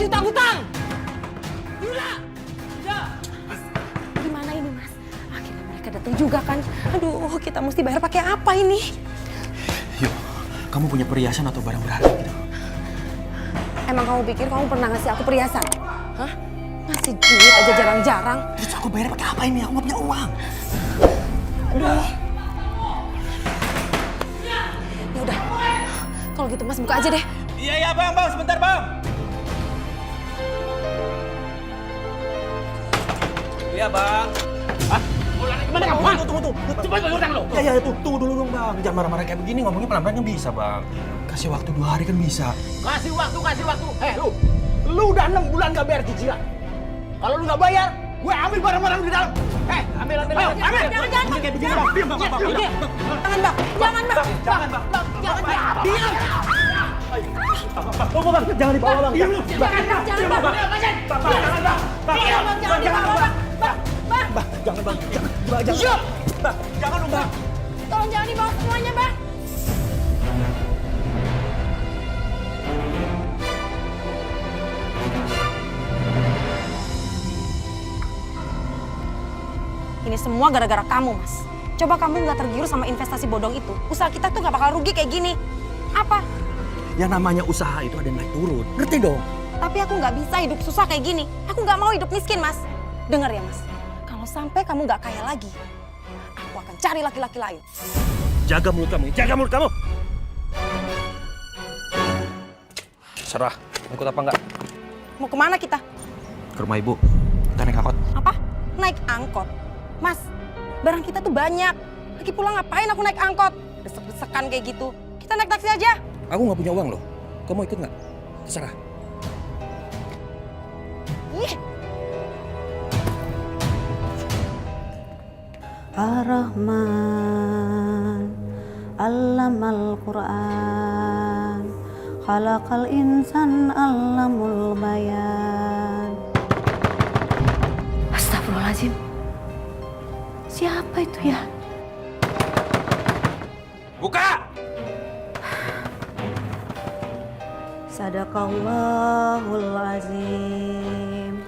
hutang-hutang. Yuda! Gimana ini, Mas? Akhirnya mereka datang juga kan. Aduh, kita mesti bayar pakai apa ini? Yuk, kamu punya perhiasan atau barang berharga gitu? Emang kamu pikir kamu pernah ngasih aku perhiasan? Hah? Ngasih duit aja jarang-jarang. Terus aku bayar pakai apa ini? Aku nggak punya uang. Aduh. Ya udah. Kalau gitu Mas buka aja deh. Iya, bang, sebentar, bang. Iya, bang. Hah? Mau lari kemana kamu? Tunggu. Cepat bayar hutang lo. Ya, tunggu dulu dong, bang. Jangan marah-marah kayak begini, ngomongnya pelan-pelan kan bisa, bang. Kasih waktu 2 hari kan bisa. Kasih waktu. Lu udah 6 bulan gak bayar cicilan. Kalau lu gak bayar, gue ambil barang-barang di dalam. Ambil. Jangan. Kayak begini, bang. Diam, bang. Jangan, Bang. Jangan, Bang. Jangan, Bang. Diam. Tunggu, bang. Jangan dibawa, bang. Jangan, Bang. Jangan, Bang. Jangan dibawa, Bang. Bang. Jangan, bang. Jangan, dong, bang. Tolong jangan dibawa semuanya, Bang. Ini semua gara-gara kamu, Mas. Coba kamu nggak tergiur sama investasi bodong itu, usaha kita tuh nggak bakal rugi kayak gini. Apa? Ya namanya usaha itu ada naik turun. Ngerti dong? Tapi aku nggak bisa hidup susah kayak gini. Aku nggak mau hidup miskin, Mas. Dengar ya, Mas. Kalau sampai kamu nggak kaya lagi, aku akan cari laki-laki lain. Jaga mulut kamu. Serah, ikut apa enggak? Mau kemana kita? Ke rumah ibu. Kita naik angkot. Apa? Naik angkot? Mas, barang kita tuh banyak. Lagi pulang ngapain aku naik angkot? Desek-desekan kayak gitu. Kita naik taksi aja. Aku nggak punya uang loh. Kamu ikut nggak? Terserah. Ih. Ar-Rahman Allamal Quran Khalaqal insan allamul bayan. Astagfirullahaladzim. Siapa itu ya? Buka! Sadaqallahul azim.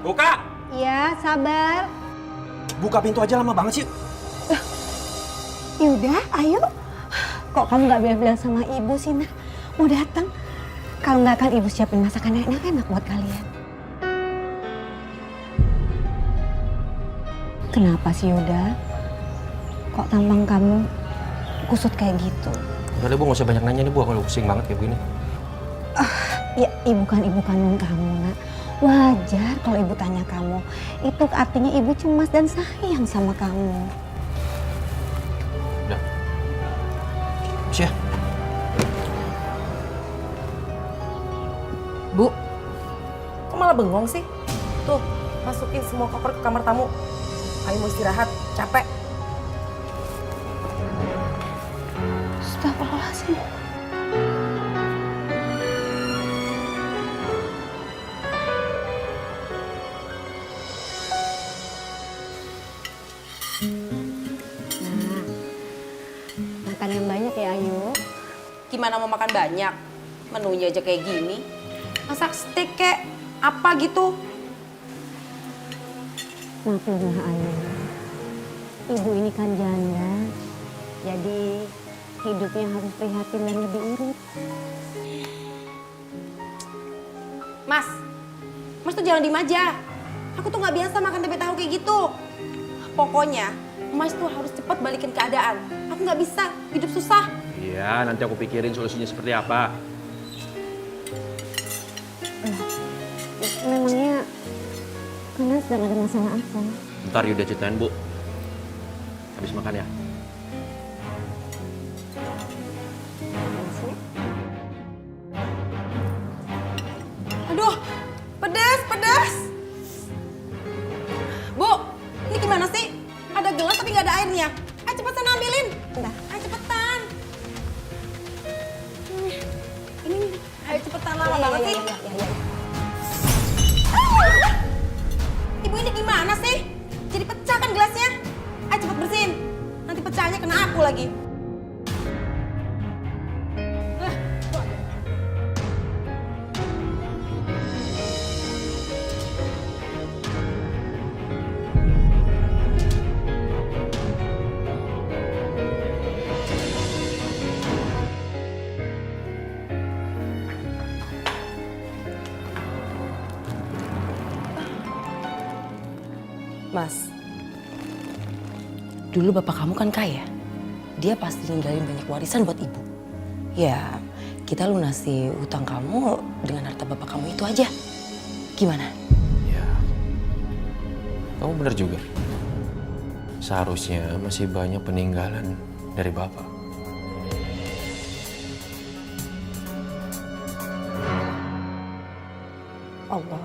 Buka! Iya, sabar. Buka pintu aja, lama banget sih. Yaudah, ayo. Kok kamu nggak bilang-bilang sama ibu sih, Nah? Mau datang? Kalau nggak akan ibu siapin masakan yang enak buat kalian. Kenapa sih, Yuda? Kok tampang kamu kusut kayak gitu? Udah deh, Bu, nggak usah banyak nanya nih, Bu. Aku pusing banget kayak begini. Ya, ibu kan ibu kandung kamu, Nak. Wajar kalau ibu tanya kamu. Itu artinya ibu cemas dan sayang sama kamu. Udah. Terus ya? Bu, kok malah bengong sih? Tuh, masukin semua koper ke kamar tamu. Ayo mau istirahat, capek. Astagfirullahaladzim. Makan yang banyak ya, Ayu. Gimana mau makan banyak? Menunya aja kayak gini. Masak steak kek, apa gitu. Maklumlah, Ayu. Ibu ini kan janda. Jadi hidupnya harus prihatin dan lebih irit. Mas tuh jangan diem aja. Aku tuh nggak biasa makan tempe tahu kayak gitu. Pokoknya, Mas tuh harus cepat balikin keadaan. Aku nggak bisa hidup susah. Iya, nanti aku pikirin solusinya seperti apa. Memangnya karena sedang ada masalah apa? Ntar Yuda ceritain, Bu. Habis makan ya. Aduh, pedas. Bu, ini gimana sih? Ada gelas tapi nggak ada airnya. Ayo cepetan ambilin. Udah. Ayo cepetan. Ini, ayo cepetan lama banget sih. Ya. Ibu ini gimana sih? Jadi pecah kan gelasnya? Ayo cepet bersihin. Nanti pecahnya kena aku lagi. Mas, dulu bapak kamu kan kaya. Dia pasti ninggalin banyak warisan buat ibu. Ya, kita lunasi hutang kamu dengan harta bapak kamu itu aja. Gimana? Ya, kamu bener juga. Seharusnya masih banyak peninggalan dari bapak. Allah.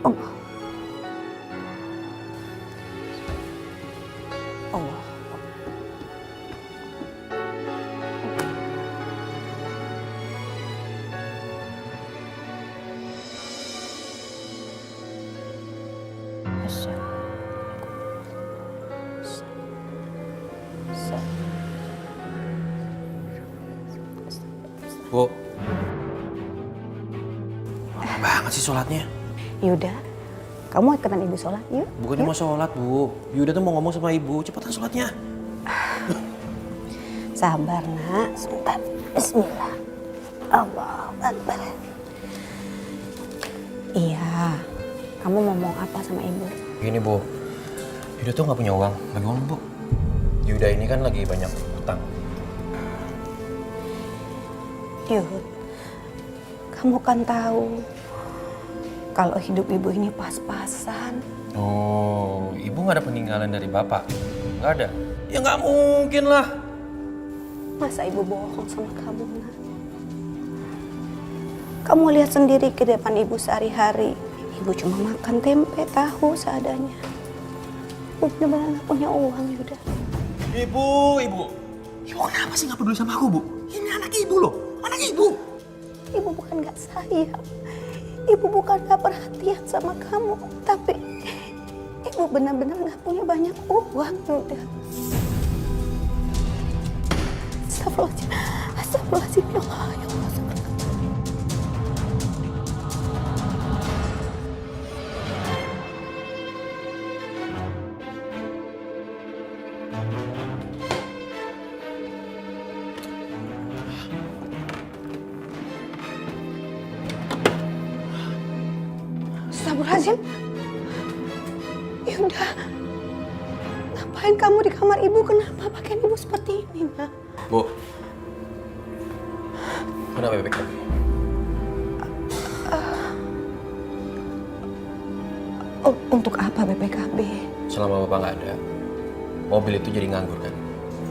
Allah. Allah. Bu, lama banget sih sholatnya. Yuda, kamu ikutan ibu sholat yuk. Bukannya mau sholat, Bu. Yuda tuh mau ngomong sama ibu. Cepetan sholatnya. Sabar nak, sebentar. Bismillah. Allahu Akbar. Iya, kamu mau ngomong apa sama ibu? Gini, Bu. Yuda tuh nggak punya uang. Bagi uang, Bu. Yuda ini kan lagi banyak utang. Yud, kamu kan tahu kalau hidup ibu ini pas-pasan. Oh, ibu nggak ada peninggalan dari bapak? Nggak ada? Ya nggak mungkin lah. Masa ibu bohong sama kamu, nak? Kamu lihat sendiri ke depan ibu sehari-hari. Ibu cuma makan tempe, tahu seadanya. Ibu benar-benar nggak punya uang, Yuda. Ibu. Ibu kenapa sih nggak peduli sama aku, Bu? Ini anak ibu loh, anak ibu. Ibu bukan nggak sayang. Ibu bukan nggak perhatian sama kamu. Tapi ibu benar-benar nggak punya banyak uang, Yuda. Astagfirullahaladzim. Astagfirullahaladzim, ya Allah, ya Allah. Astagfirullahaladzim. Yuda, ngapain kamu di kamar ibu? Kenapa pakaian ibu seperti ini, nak? Bu, kenapa bebek lagi? Untuk apa BPKB? Selama bapak nggak ada, mobil itu jadi nganggur kan?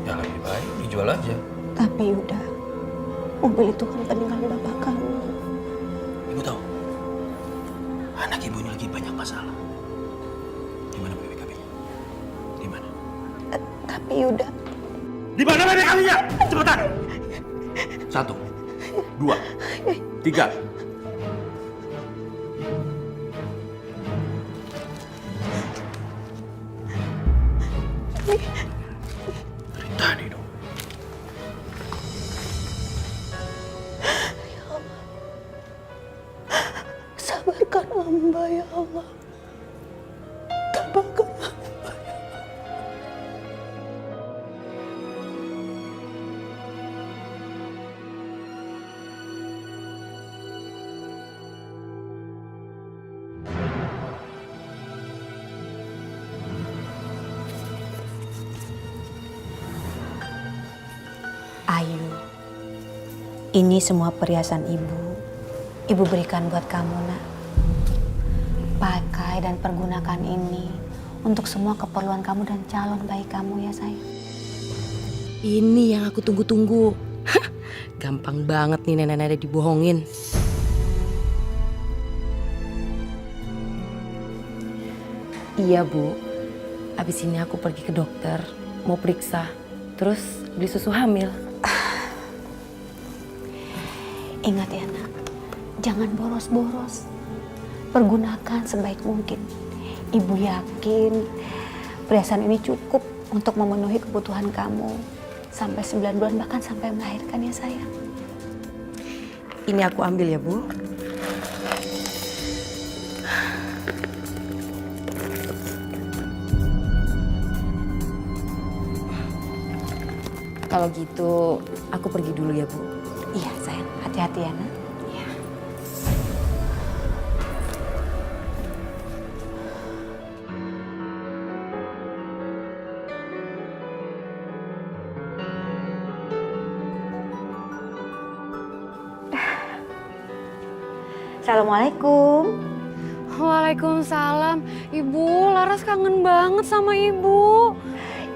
Ya lebih baik dijual aja. Tapi Yuda, mobil itu kan peninggalan bapak kamu. Ibu tahu, anak ibu ini lagi banyak masalah. Gimana BPKB-nya? Di mana? Tapi Yuda, Di mana BPKB-nya? Cepetan! 1, 2, 3. Dari tadi dong. sabarkan hamba ya Allah. Tabahkan hamba. Ayu, ini semua perhiasan ibu. Ibu berikan buat kamu, nak. Pakai dan pergunakan ini untuk semua keperluan kamu dan calon bayi kamu ya, sayang. Ini yang aku tunggu-tunggu. Hah, gampang banget nih nenek-nenek dibohongin. Iya, Bu. Abis ini aku pergi ke dokter, mau periksa. Terus beli susu hamil. Ingat ya, nak. Jangan boros-boros. Pergunakan sebaik mungkin. Ibu yakin perhiasan ini cukup untuk memenuhi kebutuhan kamu sampai 9 bulan, bahkan sampai melahirkan ya, sayang. Ini aku ambil ya, Bu. Kalau gitu, aku pergi dulu ya, Bu. Iya, sayang. Hati-hati ya, nak. Iya. Assalamualaikum. Waalaikumsalam. Ibu, Laras kangen banget sama ibu.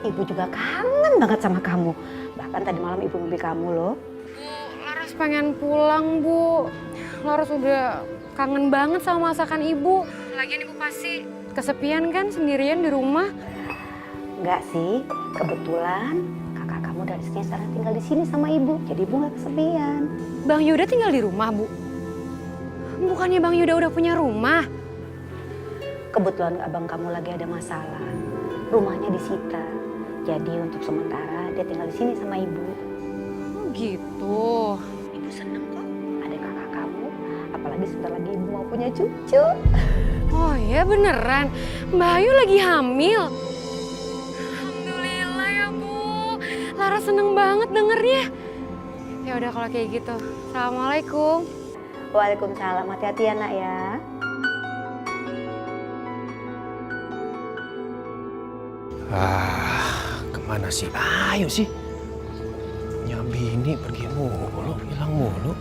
Ibu juga kangen banget sama kamu. Bahkan tadi malam ibu mimpi kamu loh. Laras pengen pulang, Bu. Laras udah kangen banget sama masakan ibu. Lagian ibu pasti kesepian kan sendirian di rumah. Enggak sih, kebetulan kakak kamu dan istrinya sekarang tinggal di sini sama ibu. Jadi ibu nggak kesepian. Bang Yuda tinggal di rumah, Bu. Bukannya Bang Yuda udah punya rumah? Kebetulan abang kamu lagi ada masalah. Rumahnya disita. Jadi untuk sementara dia tinggal di sini sama ibu. Oh gitu. Ibu seneng kok ada kakak kamu. Apalagi sebentar lagi ibu mau punya cucu. Oh ya beneran, Mbak Ayu lagi hamil. Alhamdulillah ya Bu. Laras seneng banget dengernya. Ya udah kalau kayak gitu. Assalamualaikum. Waalaikumsalam. Hati-hati ya nak ya. Kemana sih Ayu sih? Nyabini pergi mulu, hilang mulu.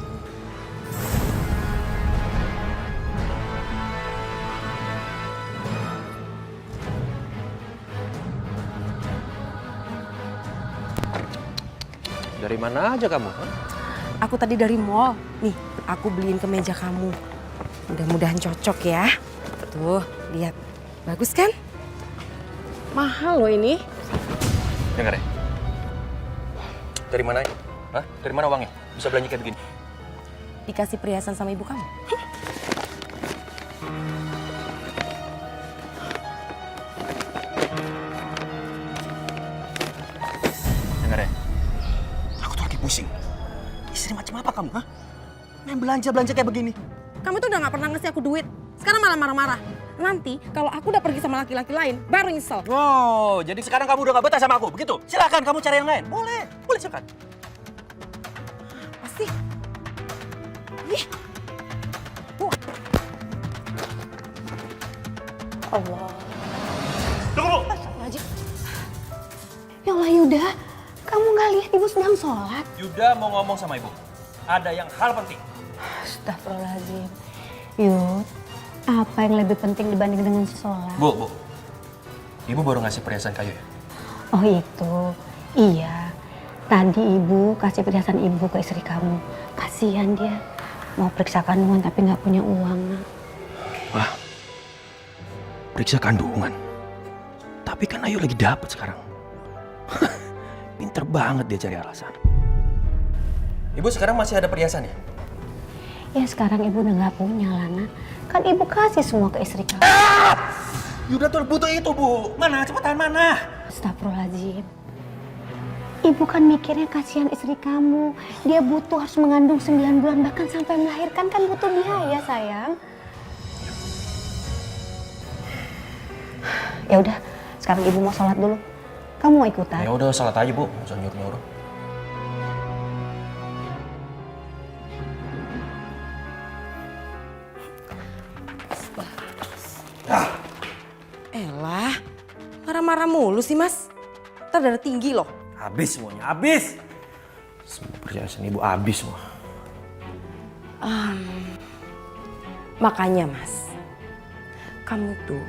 Dari mana aja kamu? Hah? Aku tadi dari mall. Nih, aku beliin kemeja kamu. Mudah-mudahan cocok ya. Tuh, lihat. Bagus kan? Mahal loh ini. Dengar ya? Dari mana? Hah? Dari mana uangnya? Bisa belanja kayak begini? Dikasih perhiasan sama ibu kamu. Dengar ya? Aku tuh lagi pusing. Istri macam apa kamu? Hah? Main belanja-belanja kayak begini. Kamu tuh udah gak pernah ngasih aku duit. Sekarang malah marah-marah. Nanti kalau aku udah pergi sama laki-laki lain, baru nyesel. Oh, jadi sekarang kamu udah gak betah sama aku, begitu? Silakan kamu cari yang lain. Boleh, boleh silakan. Pasti. Ih. Allah. Tunggu, Bu. Rajin. Ya Allah Yuda, kamu nggak lihat ibu sedang sholat? Yuda mau ngomong sama ibu. Ada yang hal penting. Astagfirullahaladzim. Yud, apa yang lebih penting dibanding dengan sholat? Bu. Ibu baru ngasih perhiasan kayu ya? Oh itu, iya. Tadi ibu kasih perhiasan ibu ke istri kamu. Kasihan dia, mau periksa kandungan tapi nggak punya uang. Nak. Wah, periksa kandungan. Tapi kan Ayu lagi dapet sekarang. Pinter banget dia cari alasan. Ibu sekarang masih ada perhiasan ya? Ya sekarang ibu udah nggak punya lah, Nak. Kan ibu kasih semua ke istri kamu. Yuda tuh butuh itu, Bu. Mana? Cepetan mana? Astagfirullahaladzim. Ibu kan mikirnya kasihan istri kamu. Dia butuh harus mengandung 9 bulan bahkan sampai melahirkan kan butuh biaya sayang. Ya udah, sekarang ibu mau sholat dulu. Kamu mau ikutan? Ya udah, salat aja, Bu. Nggak usah nyuruh-nyuruh. Elah, marah-marah mulu sih mas. Ntar darah tinggi loh. Habis semuanya, habis. Semua perhiasan ibu habis semua. Makanya mas, kamu tuh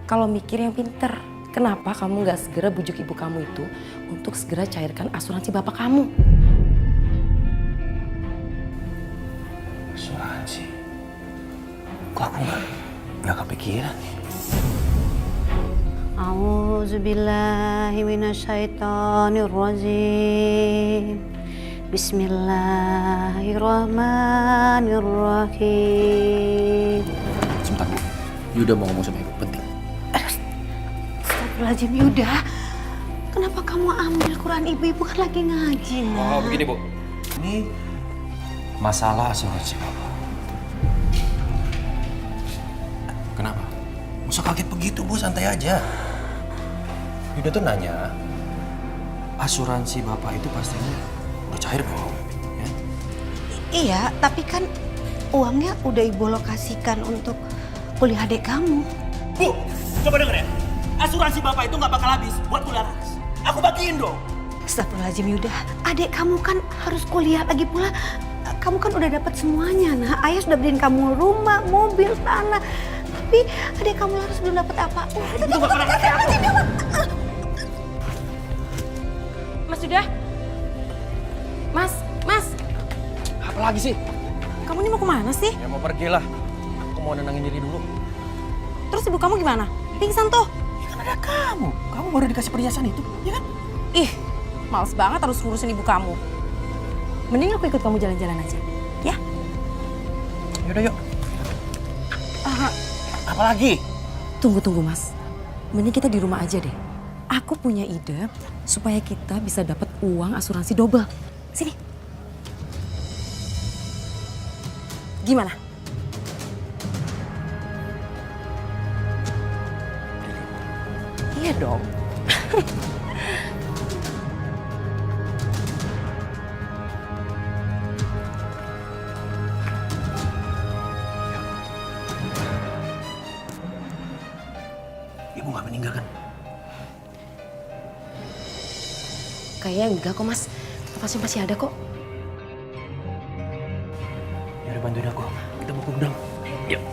kalau mikir yang pinter, kenapa kamu nggak segera bujuk ibu kamu itu untuk segera cairkan asuransi bapak kamu? Asuransi? Kok aku nggak kepikiran nih? A'udzubillahi minasyaitonirrajim. Bismillahirrahmanirrahim. Sebentar, Bu. Yuda mau ngomong sama ibu, penting. Astagfirullahaladzim Yuda. Kenapa kamu ambil Quran ibu kan lagi ngaji, Nak? Oh, begini, Bu. Ini masalah asuransi Bapak. Kenapa? Nggak usah kaget begitu, Bu. Santai aja. Yuda tuh nanya, asuransi Bapak itu pastinya udah cair belum? Ya? Iya, tapi kan uangnya udah ibu lokasikan untuk kuliah adik kamu. Bu, coba denger ya. Asuransi bapak itu nggak bakal habis buat kuliah Laras. Aku bagiin dong. Astagfirullahaladzim Yuda, adik kamu kan harus kuliah lagi pula. Kamu kan udah dapat semuanya, nah. Ayah sudah beliin kamu rumah, mobil, tanah. Tapi adik kamu harus belum dapat apa-apa. Itu nggak pernah ngerti aku. Mas sudah. Mas, Apa lagi sih? kamu ini mau kemana sih? Ya mau pergi lah. Aku mau nenangin diri dulu. Terus ibu kamu gimana? Pingsan tuh. Ya kan ada kamu. Kamu baru dikasih perhiasan itu, ya kan? Ih, males banget harus ngurusin ibu kamu. Mending aku ikut kamu jalan-jalan aja, ya? Yaudah yuk. Apa lagi? Tunggu Mas. Mending kita di rumah aja deh. Aku punya ide supaya kita bisa dapat uang asuransi double. Sini. Gimana? Iya dong. Ibu nggak meninggal kan? Kayaknya enggak kok Mas. Nafasnya masih ada kok. Yaudah bantuin aku. Kita mau ke gudang. Yuk.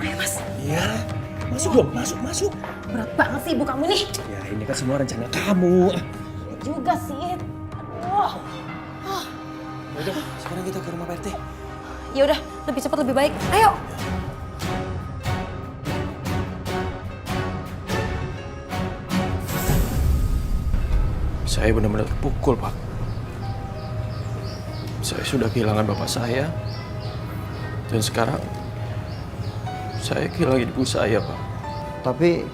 Ayo Mas. Iya. Masuk dong, masuk. Berat banget sih ibu kamu nih. Ya ini kan semua rencana kamu. Juga sih. Aduh. Udah, sekarang kita ke rumah Pak RT. Ya udah, lebih cepat lebih baik. Ayo. Saya benar-benar terpukul, Pak. Saya sudah kehilangan bapak saya. Dan sekarang saya kehilangan ibu saya, Pak. Tapi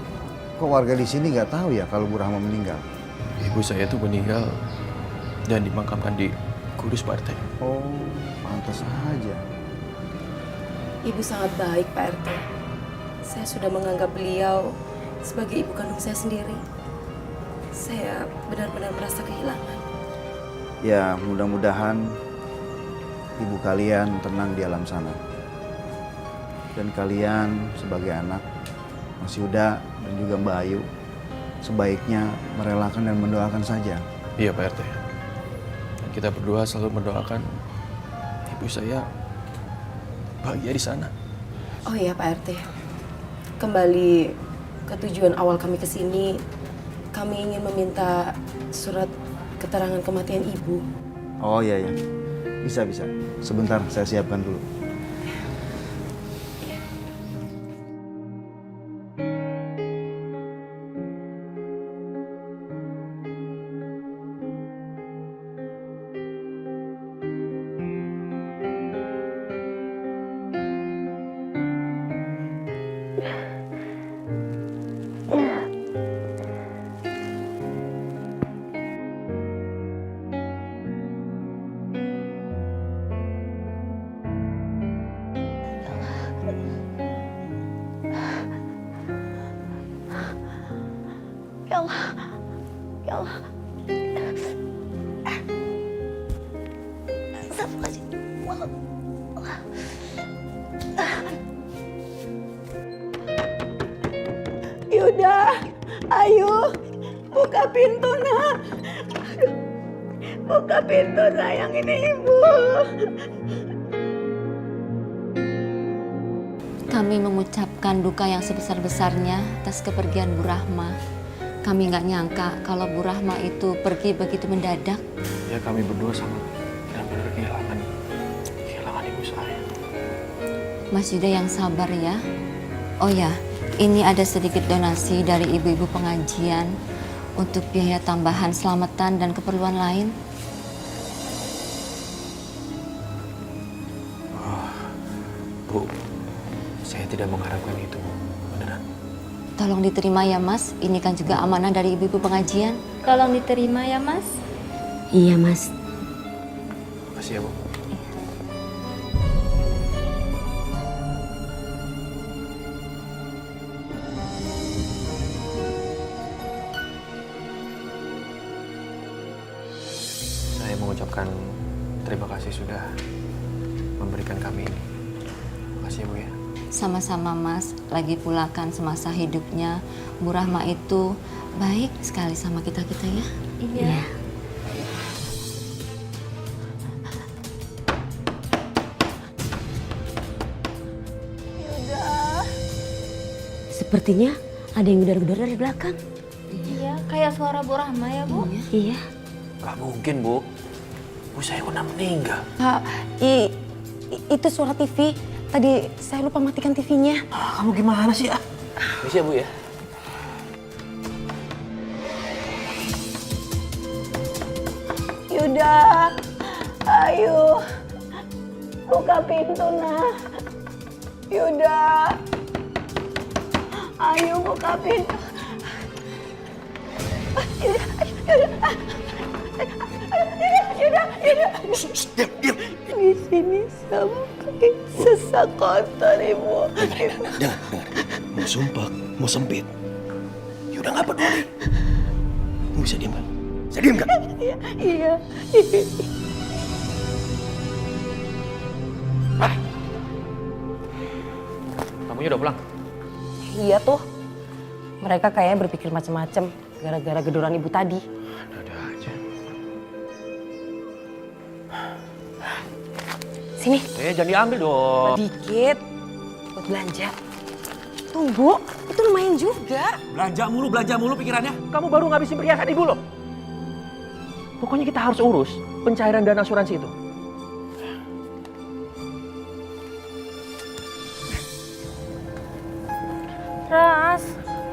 kok warga di sini nggak tahu ya kalau Bu Rahma meninggal? Ibu saya tuh meninggal dan dimakamkan di Kudus, Pak RT. Oh, pantas aja. Ibu sangat baik, Pak RT. Saya sudah menganggap beliau sebagai ibu kandung saya sendiri. Saya benar-benar merasa kehilangan. Ya, mudah-mudahan ibu kalian tenang di alam sana. Dan kalian sebagai anak, Mas Yuda dan juga Mbak Ayu, sebaiknya merelakan dan mendoakan saja. Iya, Pak RT. Dan kita berdua selalu mendoakan ibu saya bahagia di sana. Oh iya, Pak RT. Kembali ke tujuan awal kami ke sini, kami ingin meminta surat keterangan kematian ibu. Oh iya ya, bisa. Sebentar saya siapkan dulu. Ya Allah, ya Allah. Yuda, Ayu, buka pintu nak. Buka pintu sayang, ini ibu. Kami mengucapkan duka yang sebesar-besarnya atas kepergian Bu Rahma. Kami nggak nyangka kalau Bu Rahma itu pergi begitu mendadak. Ya kami berdua sangat benar-benar kehilangan ibu saya. Mas Yuda yang sabar ya. Oh ya, ini ada sedikit donasi dari ibu-ibu pengajian untuk biaya tambahan selamatan dan keperluan lain. Bu, saya tidak mengharapkan itu, beneran. Tolong diterima ya Mas, ini kan juga amanah dari ibu-ibu pengajian. Tolong diterima ya Mas. Iya Mas. Makasih ya, Bu. sudah memberikan kami ini. Makasih ya Bu ya. Sama-sama Mas, lagi pula kan semasa hidupnya Bu Rahma itu baik sekali sama kita-kita ya. Iya. Sepertinya ada yang gedor-gedor dari belakang. Iya, kayak suara Bu Rahma ya, Bu? Iya. Gak mungkin Bu. Bu saya udah meninggal. Pak, itu suara TV. Tadi saya lupa matikan TV-nya. Kamu gimana sih ah? Bisa Bu ya. Yuda, ayo buka pintu nah. Yuda, ayo buka pintu. Yuda. Diam. Di sini sampai sesak kotor ibu. Dengar. Mau sumpah, mau sempit. Ya udah nggak peduli. Kamu bisa diam kan? Bisa diam kan? Iya. Kamunya udah pulang? Iya tuh. Mereka kayaknya berpikir macam-macam gara-gara gedoran ibu tadi. Ada aja. Sini, Jangan diambil dong. dikit buat belanja. Tunggu, itu lumayan juga. Belanja mulu pikirannya. Kamu baru ngabisin perhiasan ibu loh. Pokoknya kita harus urus pencairan dana asuransi itu. Ras,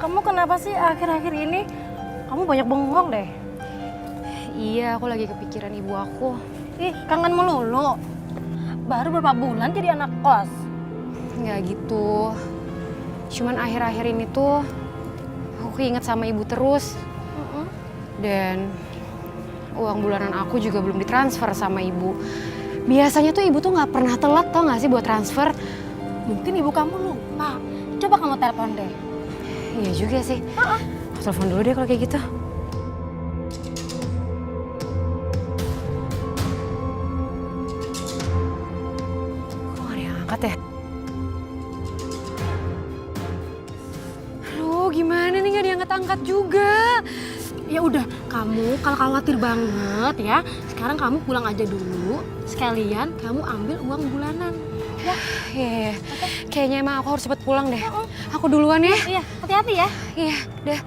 kamu kenapa sih akhir-akhir ini? Kamu banyak bengong deh. Iya, aku lagi kepikiran ibu aku. Ih, kangen melulu. Baru beberapa bulan jadi anak kos. Nggak gitu. Cuman akhir-akhir ini tuh aku keinget sama ibu terus. Dan uang bulanan aku juga belum ditransfer sama ibu. Biasanya tuh ibu tuh nggak pernah telat, tau nggak sih buat transfer. Mungkin ibu kamu lupa. Coba kamu telepon deh. Iya juga sih. Aku telepon dulu deh kalau kayak gitu. Kok nggak diangkat ya? Aduh, gimana nih nggak diangkat-angkat juga? Ya udah, kamu kalau khawatir banget ya, sekarang kamu pulang aja dulu. Sekalian kamu ambil uang bulanan. Ya. Iya, kayaknya emang aku harus cepet pulang deh. Aku duluan ya. Iya, hati-hati ya. Iya, dah.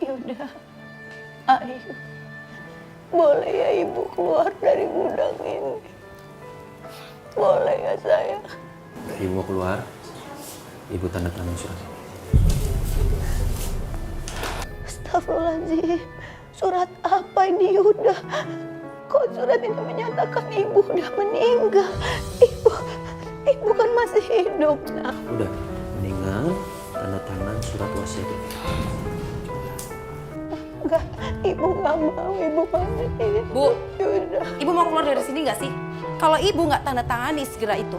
Yuda, ayo. Boleh ya ibu keluar dari gudang ini? Boleh ya sayang? Ibu mau keluar, ibu tanda tangan surat. Astagfirullahaladzim, surat apa ini Yuda? Kok surat ini menyatakan ibu udah meninggal? Ibu kan masih hidup, nah. Udah, mendingan tanda tangan surat wasiat ini. Enggak, ibu nggak mau, ibu masih hidup. Bu, Yuda. ibu mau keluar dari sini nggak sih? Kalau ibu nggak tanda tangani segera itu,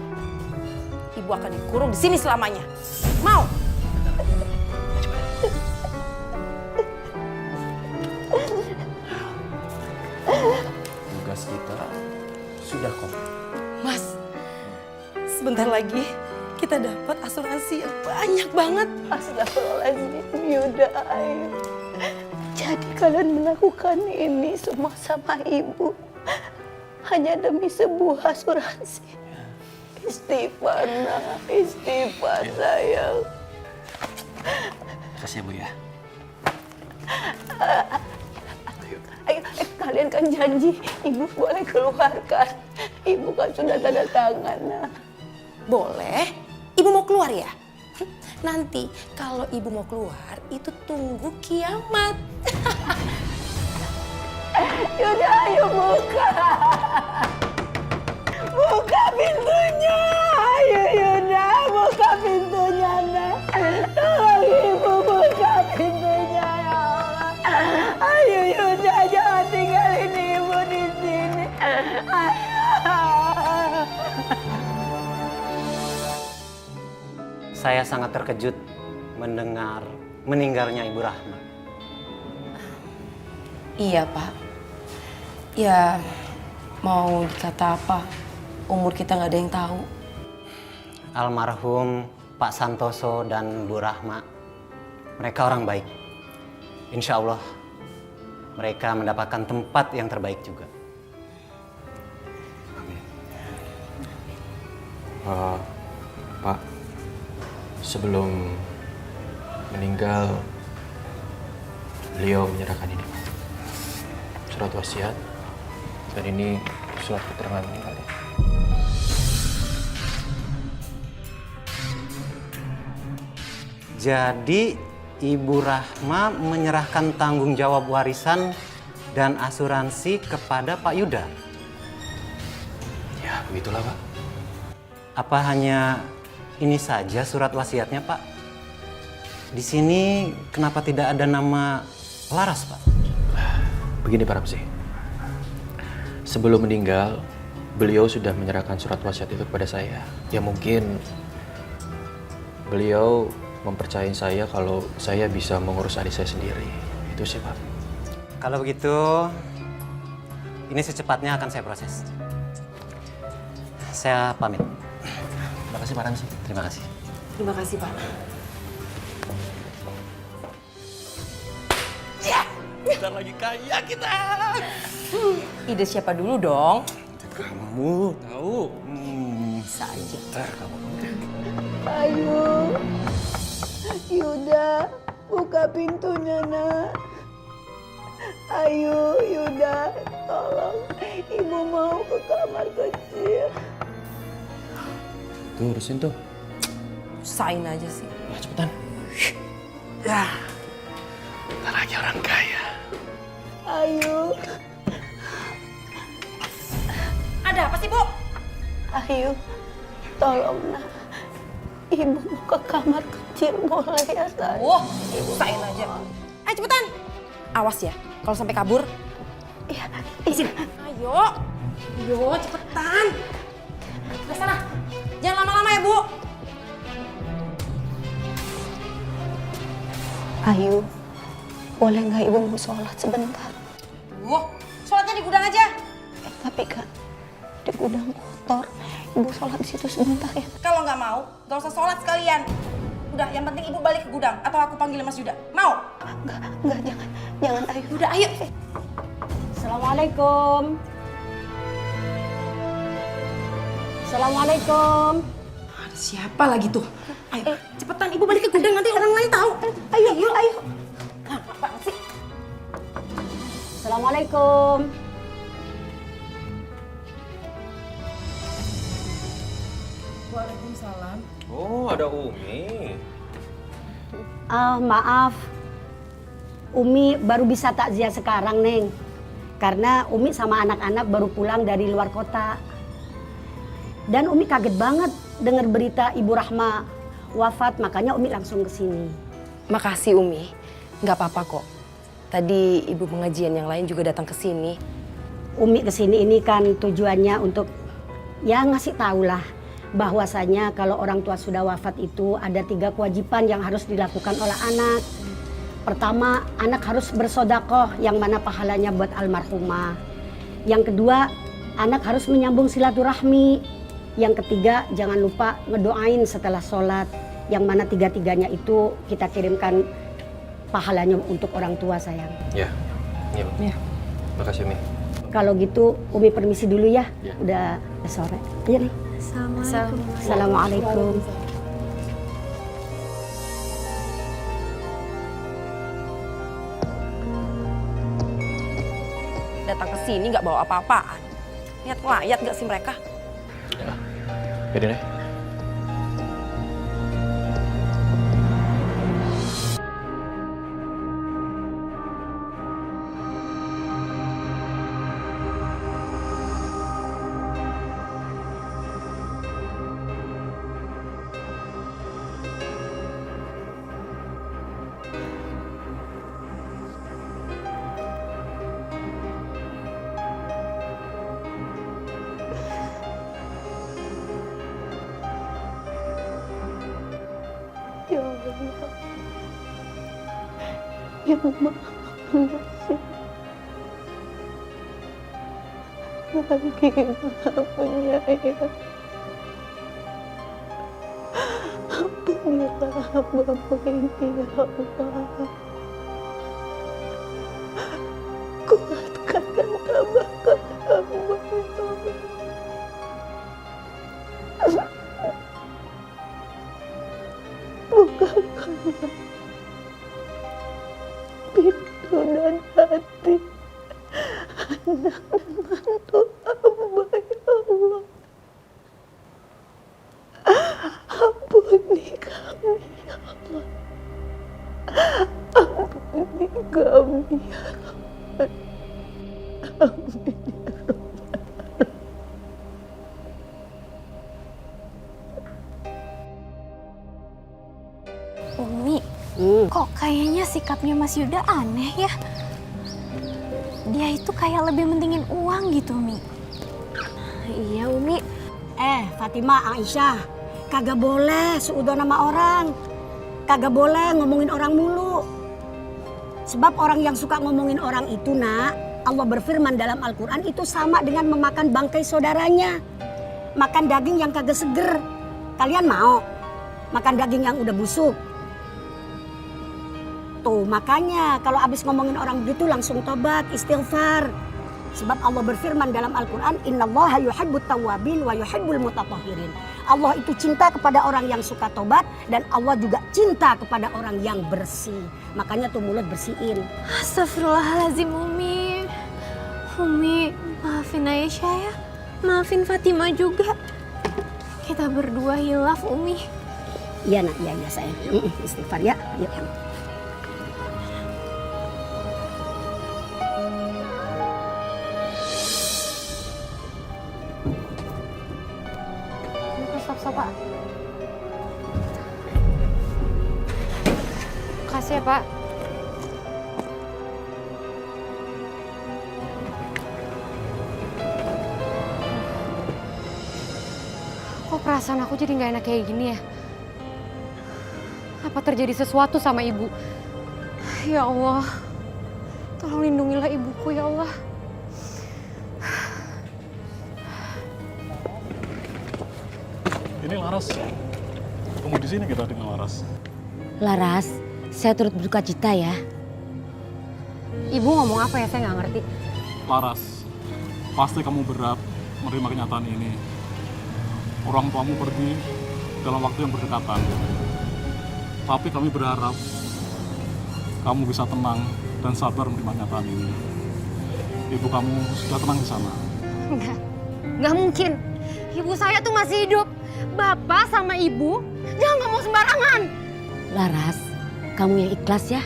ibu akan dikurung di sini selamanya. Mau? Tugas kita sudah kok. Mas, sebentar lagi kita dapat asuransi yang banyak banget. Astagfirullahaladzim, Yuda, ayo. Jadi kalian melakukan ini semua sama ibu hanya demi sebuah asuransi. Istighfar, nak. Istighfar, sayang. Makasih ya Bu ya. Ayo, kalian kan janji ibu boleh keluarkan. Ibu kan sudah tanda tangan, nah. Boleh? Ibu mau keluar ya? Nanti kalau ibu mau keluar, itu tunggu kiamat. Yaudah, ayo buka. Buka pintunya. Ayo, Yuda, buka pintunya, nak. Tolong ibu buka pintunya, ya Allah. Ayo, Yuda, jangan tinggalin ibu di sini. Ayo. Saya sangat terkejut mendengar meninggalnya Ibu Rahma. Iya, Pak. Ya, mau dikata apa, umur kita nggak ada yang tahu. Almarhum Pak Santoso dan Bu Rahma, mereka orang baik. Insya Allah mereka mendapatkan tempat yang terbaik juga. Pak, sebelum meninggal, beliau menyerahkan ini, Pak. Surat wasiat, dan ini surat keterangan meninggalnya. Jadi Ibu Rahma menyerahkan tanggung jawab warisan dan asuransi kepada Pak Yuda. Ya, begitulah, Pak. Apa hanya ini saja surat wasiatnya, Pak? Di sini kenapa tidak ada nama Laras, Pak? Begini, Pak Ramzi. Sebelum meninggal, beliau sudah menyerahkan surat wasiat itu kepada saya. Ya mungkin beliau mempercayai saya kalau saya bisa mengurus adik saya sendiri. Itu sih, Pak. Kalau begitu, ini secepatnya akan saya proses. Saya pamit. Terima kasih, Pak Ramzi. Terima kasih. Terima kasih, Pak. Bentar lagi kaya kita. Ide siapa dulu dong? Kamu tahu. Bisa aja. Kamu. Ayo, Yuda, buka pintunya, nak. Ayo, Yuda, tolong. Ibu mau ke kamar kecil. Tuh, urusin tuh. Usahain aja sih. Ya, cepetan. Ya. Bentar lagi orang kaya. Ayo. Ada apa sih, Bu? Ayo, tolong, nak. Ibu mau ke kamar kecil, boleh ya, sayang? Wah, usahain aja. Ayo cepetan. Awas ya, kalau sampai kabur. Iya, izin. Ayo. Ayo, cepetan. Udah sana. Jangan lama-lama ya, Bu. Ayu, boleh nggak ibu mau sholat sebentar? Sholatnya di gudang aja. Tapi kan di gudang kotor. Ibu sholat di situ sebentar ya. Kalau nggak mau, nggak usah sholat sekalian. Udah, yang penting ibu balik ke gudang atau aku panggil Mas Yuda. Mau? Enggak, jangan Ayu. Udah, ayo. Assalamualaikum. Assalamualaikum. Ada siapa lagi tuh? Ayo, cepetan ibu balik ke gudang nanti orang lain tahu. Ayo. Apaan sih? Assalamualaikum. Waalaikumsalam. Oh, ada Umi. Maaf. Umi baru bisa takziah sekarang, Neng. Karena Umi sama anak-anak baru pulang dari luar kota. Dan Umi kaget banget dengar berita Ibu Rahma wafat, makanya Umi langsung ke sini. Makasih Umi, nggak apa-apa kok. Tadi ibu pengajian yang lain juga datang ke sini. Umi ke sini ini kan tujuannya untuk ya ngasih tahu lah bahwasanya kalau orang tua sudah wafat itu ada 3 kewajiban yang harus dilakukan oleh anak. Pertama, anak harus bersodakoh yang mana pahalanya buat almarhumah. Yang kedua, anak harus menyambung silaturahmi. Yang ketiga, jangan lupa ngedoain setelah sholat. Yang mana 3-tiganya itu kita kirimkan pahalanya untuk orang tua, sayang. Ya, iya, Bang. Ya. Makasih, Umi. Kalau gitu, Umi permisi dulu ya. Ya. Udah sore. Iya nih. Assalamualaikum. Datang ke sini nggak bawa apa-apaan. Lihat layat nggak sih mereka? Ya, biarin deh. Ya Allah, yang Maha Pengasih, lagi Maha Penyayang. Ampunilah hamba-Mu ini, ya Allah. Kuatkan dan tabahkan hamba, ya Allah. Bukakanlah pintu dan hati anak dan mantu hamba, ya Allah. Ampuni kami, ya Allah. Ampuni kami, ya Rahman. Amin, ya Rabbal. Umi, kok kayaknya sikapnya Mas Yuda aneh ya? Dia itu kayak lebih mentingin uang gitu, Mi. Iya, Umi. Fatimah, Aisyah, kagak boleh suudzon nama orang. Kagak boleh ngomongin orang mulu. Sebab orang yang suka ngomongin orang itu, Nak, Allah berfirman dalam Al-Quran itu sama dengan memakan bangkai saudaranya. Makan daging yang kagak seger. Kalian mau makan daging yang udah busuk? Tuh, makanya kalau abis ngomongin orang begitu langsung tobat, istighfar. Sebab Allah berfirman dalam Al-Quran, Innallaha yuhibbut tawwabin wa yuhibbul mutatahhirin. Allah itu cinta kepada orang yang suka tobat dan Allah juga cinta kepada orang yang bersih. Makanya tuh mulut bersihin. Astagfirullahaladzim, Umi. Umi, maafin Aisyah ya. Maafin Fatimah juga. Kita berdua hilaf, Umi. Iya, Nak, iya sayang. Istighfar ya. Yuk. Stop, Pak. Makasih ya, Pak. Kok perasaan aku jadi nggak enak kayak gini ya? Apa terjadi sesuatu sama ibu? Ya Allah, tolong lindungilah ibuku ya Allah. Ini Laras. Tunggu di sini kita dengan Laras. Laras, saya turut berduka cita ya. Ibu ngomong apa ya? Saya nggak ngerti. Laras, pasti kamu berat menerima kenyataan ini. Orang tuamu pergi dalam waktu yang berdekatan. Tapi kami berharap kamu bisa tenang dan sabar menerima kenyataan ini. Ibu kamu sudah tenang di sana. Nggak mungkin. Ibu saya tuh masih hidup. Bapak sama ibu jangan ngomong sembarangan. Laras, kamu yang ikhlas ya,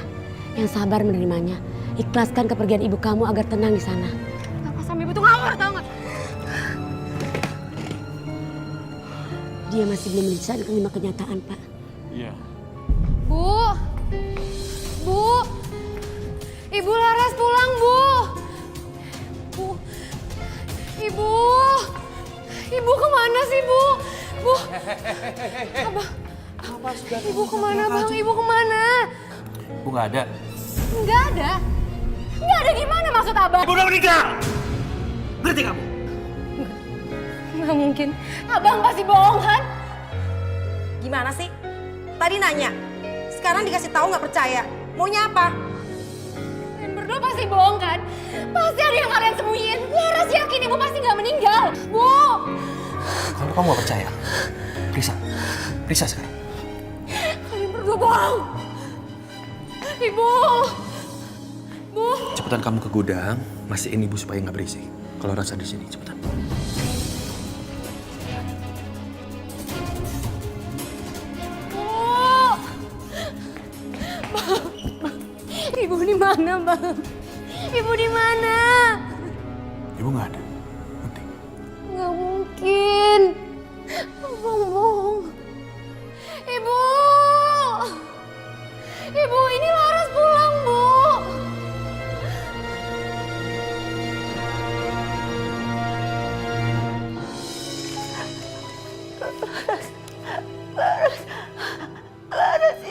yang sabar menerimanya. Ikhlaskan kepergian ibu kamu agar tenang di sana. Bapak sama ibu tuh ngawur, tau nggak? Dia masih belum bisa menerima kenyataan, Pak. Iya. Bu, Ibu Laras pulang, Bu. Ibu kemana sih, Bu? Abang. Ibu kemana, Bang? Ibu kemana? Bu nggak ada. Nggak ada? Nggak ada gimana maksud Abang? Ibu udah meninggal! Berarti kamu? Nggak mungkin. Abang pasti bohong kan? Gimana sih? Tadi nanya, sekarang dikasih tahu nggak percaya. Maunya apa? Kalian berdua pasti bohong kan? Pasti ada yang kalian sembunyiin. Laras yakin ibu pasti nggak meninggal. Bu! Kalau kamu nggak percaya, periksa sekarang. Kalian berdua bohong. Ibu! Bu! Cepetan kamu ke gudang, mastiin ibu supaya nggak berisik. Kalau rasa di sini, cepetan. Ibu di mana, Bang? Ibu di mana? Ibu nggak ada. Bukti. Nggak mungkin. Abang bohong. Ibu! Ibu, ini Laras pulang, Bu. Laras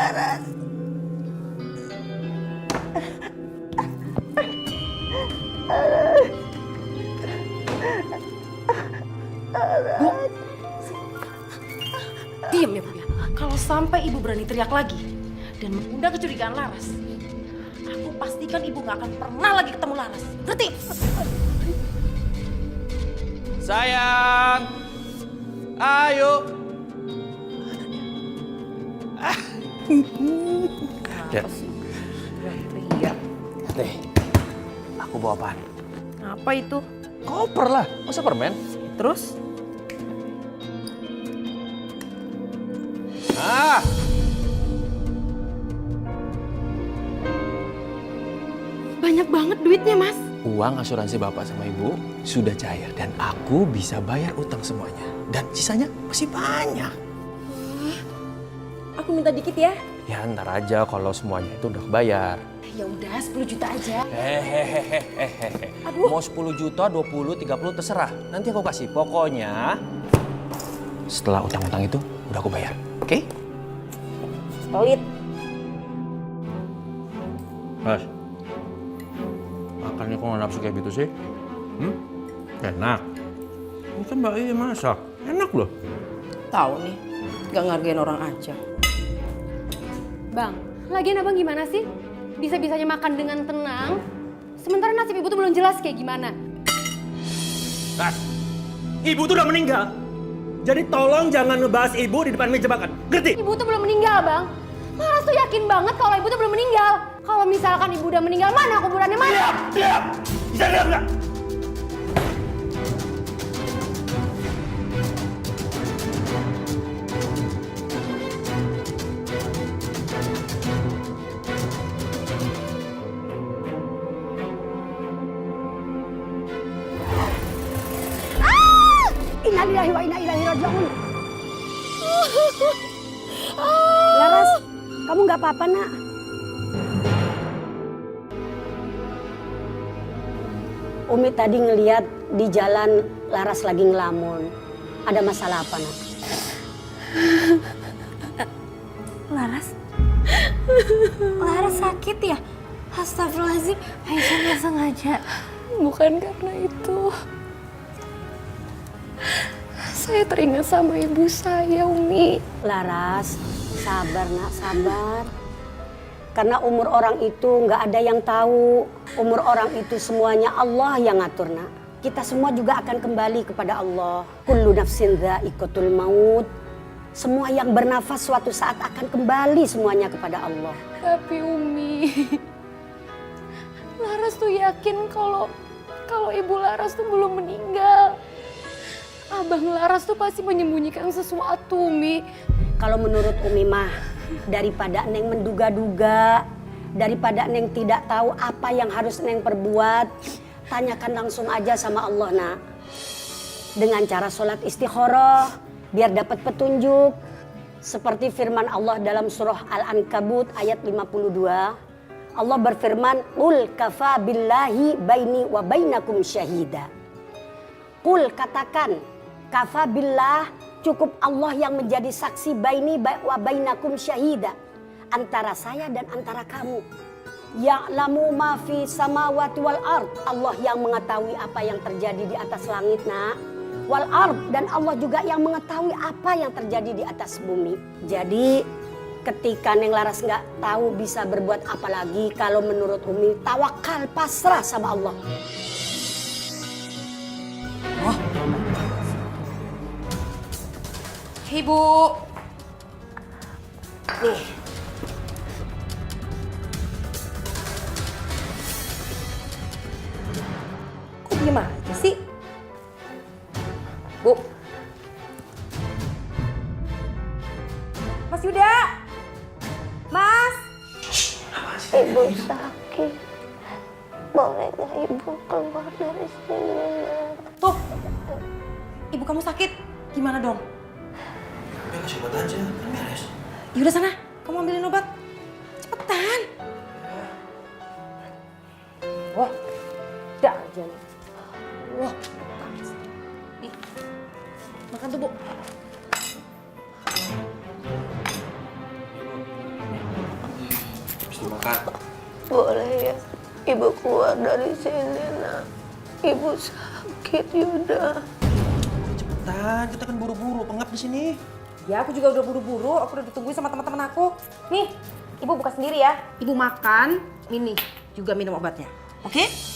Laras. Bu, diam ya Bu ya. Kalau sampai Ibu berani teriak lagi dan mengundang kecurigaan Laras, aku pastikan Ibu nggak akan pernah lagi ketemu Laras. Ngerti? Sayang, ayo. Kenapa sih? Teriak. Nih, aku bawa apaan? Apa itu? Koper lah, masa permen? Terus? Ah, Banyak banget duitnya, Mas. uang asuransi bapak sama ibu sudah cair dan aku bisa bayar utang semuanya. Dan sisanya masih banyak. Aku minta dikit ya. Ya ntar aja kalau semuanya itu udah kebayar. Ya udah 10 juta aja. Hehehe. Aduh. Mau 10 juta, 20, 30 terserah. Nanti aku kasih. Pokoknya setelah utang-utang itu udah aku bayar. Oke? Solid. Mas, makannya kok nggak nafsu kayak gitu sih? Enak. Ini kan Mbak Iya masak. Enak loh. Tahu nih, gak ngargain orang aja. Bang, lagian abang gimana sih? Bisa-bisanya makan dengan tenang, sementara nasib ibu tuh belum jelas kayak gimana. Ras, ibu tuh udah meninggal. Jadi tolong jangan ngebahas ibu di depan meja makan. Ngerti? Ibu tuh belum meninggal, Bang. Laras tuh yakin banget kalau ibu tuh belum meninggal. Kalau misalkan ibu udah meninggal, mana kuburannya mana? Diam! Bisa diam nggak? Innalillahi wa inna ilaihi raji'un. Laras, kamu nggak apa-apa, Nak? Umi tadi ngeliat di jalan Laras lagi ngelamun. Ada masalah apa, Nak? Laras? Laras sakit ya? Astagfirullahaladzim, Aisyah nggak sengaja. Bukan karena itu. Saya teringat sama ibu saya, Umi. Laras, sabar, Nak, sabar. Karena umur orang itu nggak ada yang tahu. Umur orang itu semuanya Allah yang ngatur, Nak. Kita semua juga akan kembali kepada Allah. Kullu nafsin dha'iqatul maut. Semua yang bernafas suatu saat akan kembali semuanya kepada Allah. Tapi Umi, Laras tuh yakin kalau ibu Laras tuh belum meninggal. Abang Laras tuh pasti menyembunyikan sesuatu, Umi. Kalau menurut Umi mah, daripada Neng menduga-duga, daripada Neng tidak tahu apa yang harus Neng perbuat, tanyakan langsung aja sama Allah, Nak. Dengan cara sholat istikharah, biar dapat petunjuk. Seperti firman Allah dalam surah Al-Ankabut ayat 52. Allah berfirman, "Qul kafa billahi baini wa bainakum syahida." Qul, katakan, kafa billah, cukup Allah yang menjadi saksi baini wa bainakum syahida, antara saya dan antara kamu. Ya'lamu ma fi samawati wal ard, Allah yang mengetahui apa yang terjadi di atas langit, Nak. Wal ard, dan Allah juga yang mengetahui apa yang terjadi di atas bumi. Jadi ketika Neng Laras nggak tahu bisa berbuat apa lagi, kalau menurut Umi tawakal, pasrah sama Allah. Ibu. Nih. Kok diem aja sih? Bu. Mas Yuda. Mas. Ibu sakit. Boleh nggak ibu keluar dari sini? Tuh. Ibu kamu sakit. Gimana dong? Ya kasih obat aja, kan beres. Yaudah sana, kamu ambilin obat. Cepetan. Wah, udah aja nih. Wah, nih, makan tuh Bu. makan. Boleh ya, Ibu keluar dari sini, nak. Ibu sakit, Yuda. Cepetan, kita kan buru-buru, pengap di sini. Ya, aku juga udah buru-buru. Aku udah ditungguin sama teman-teman aku. Nih, Ibu buka sendiri ya. Ibu makan, ini juga minum obatnya. Oke?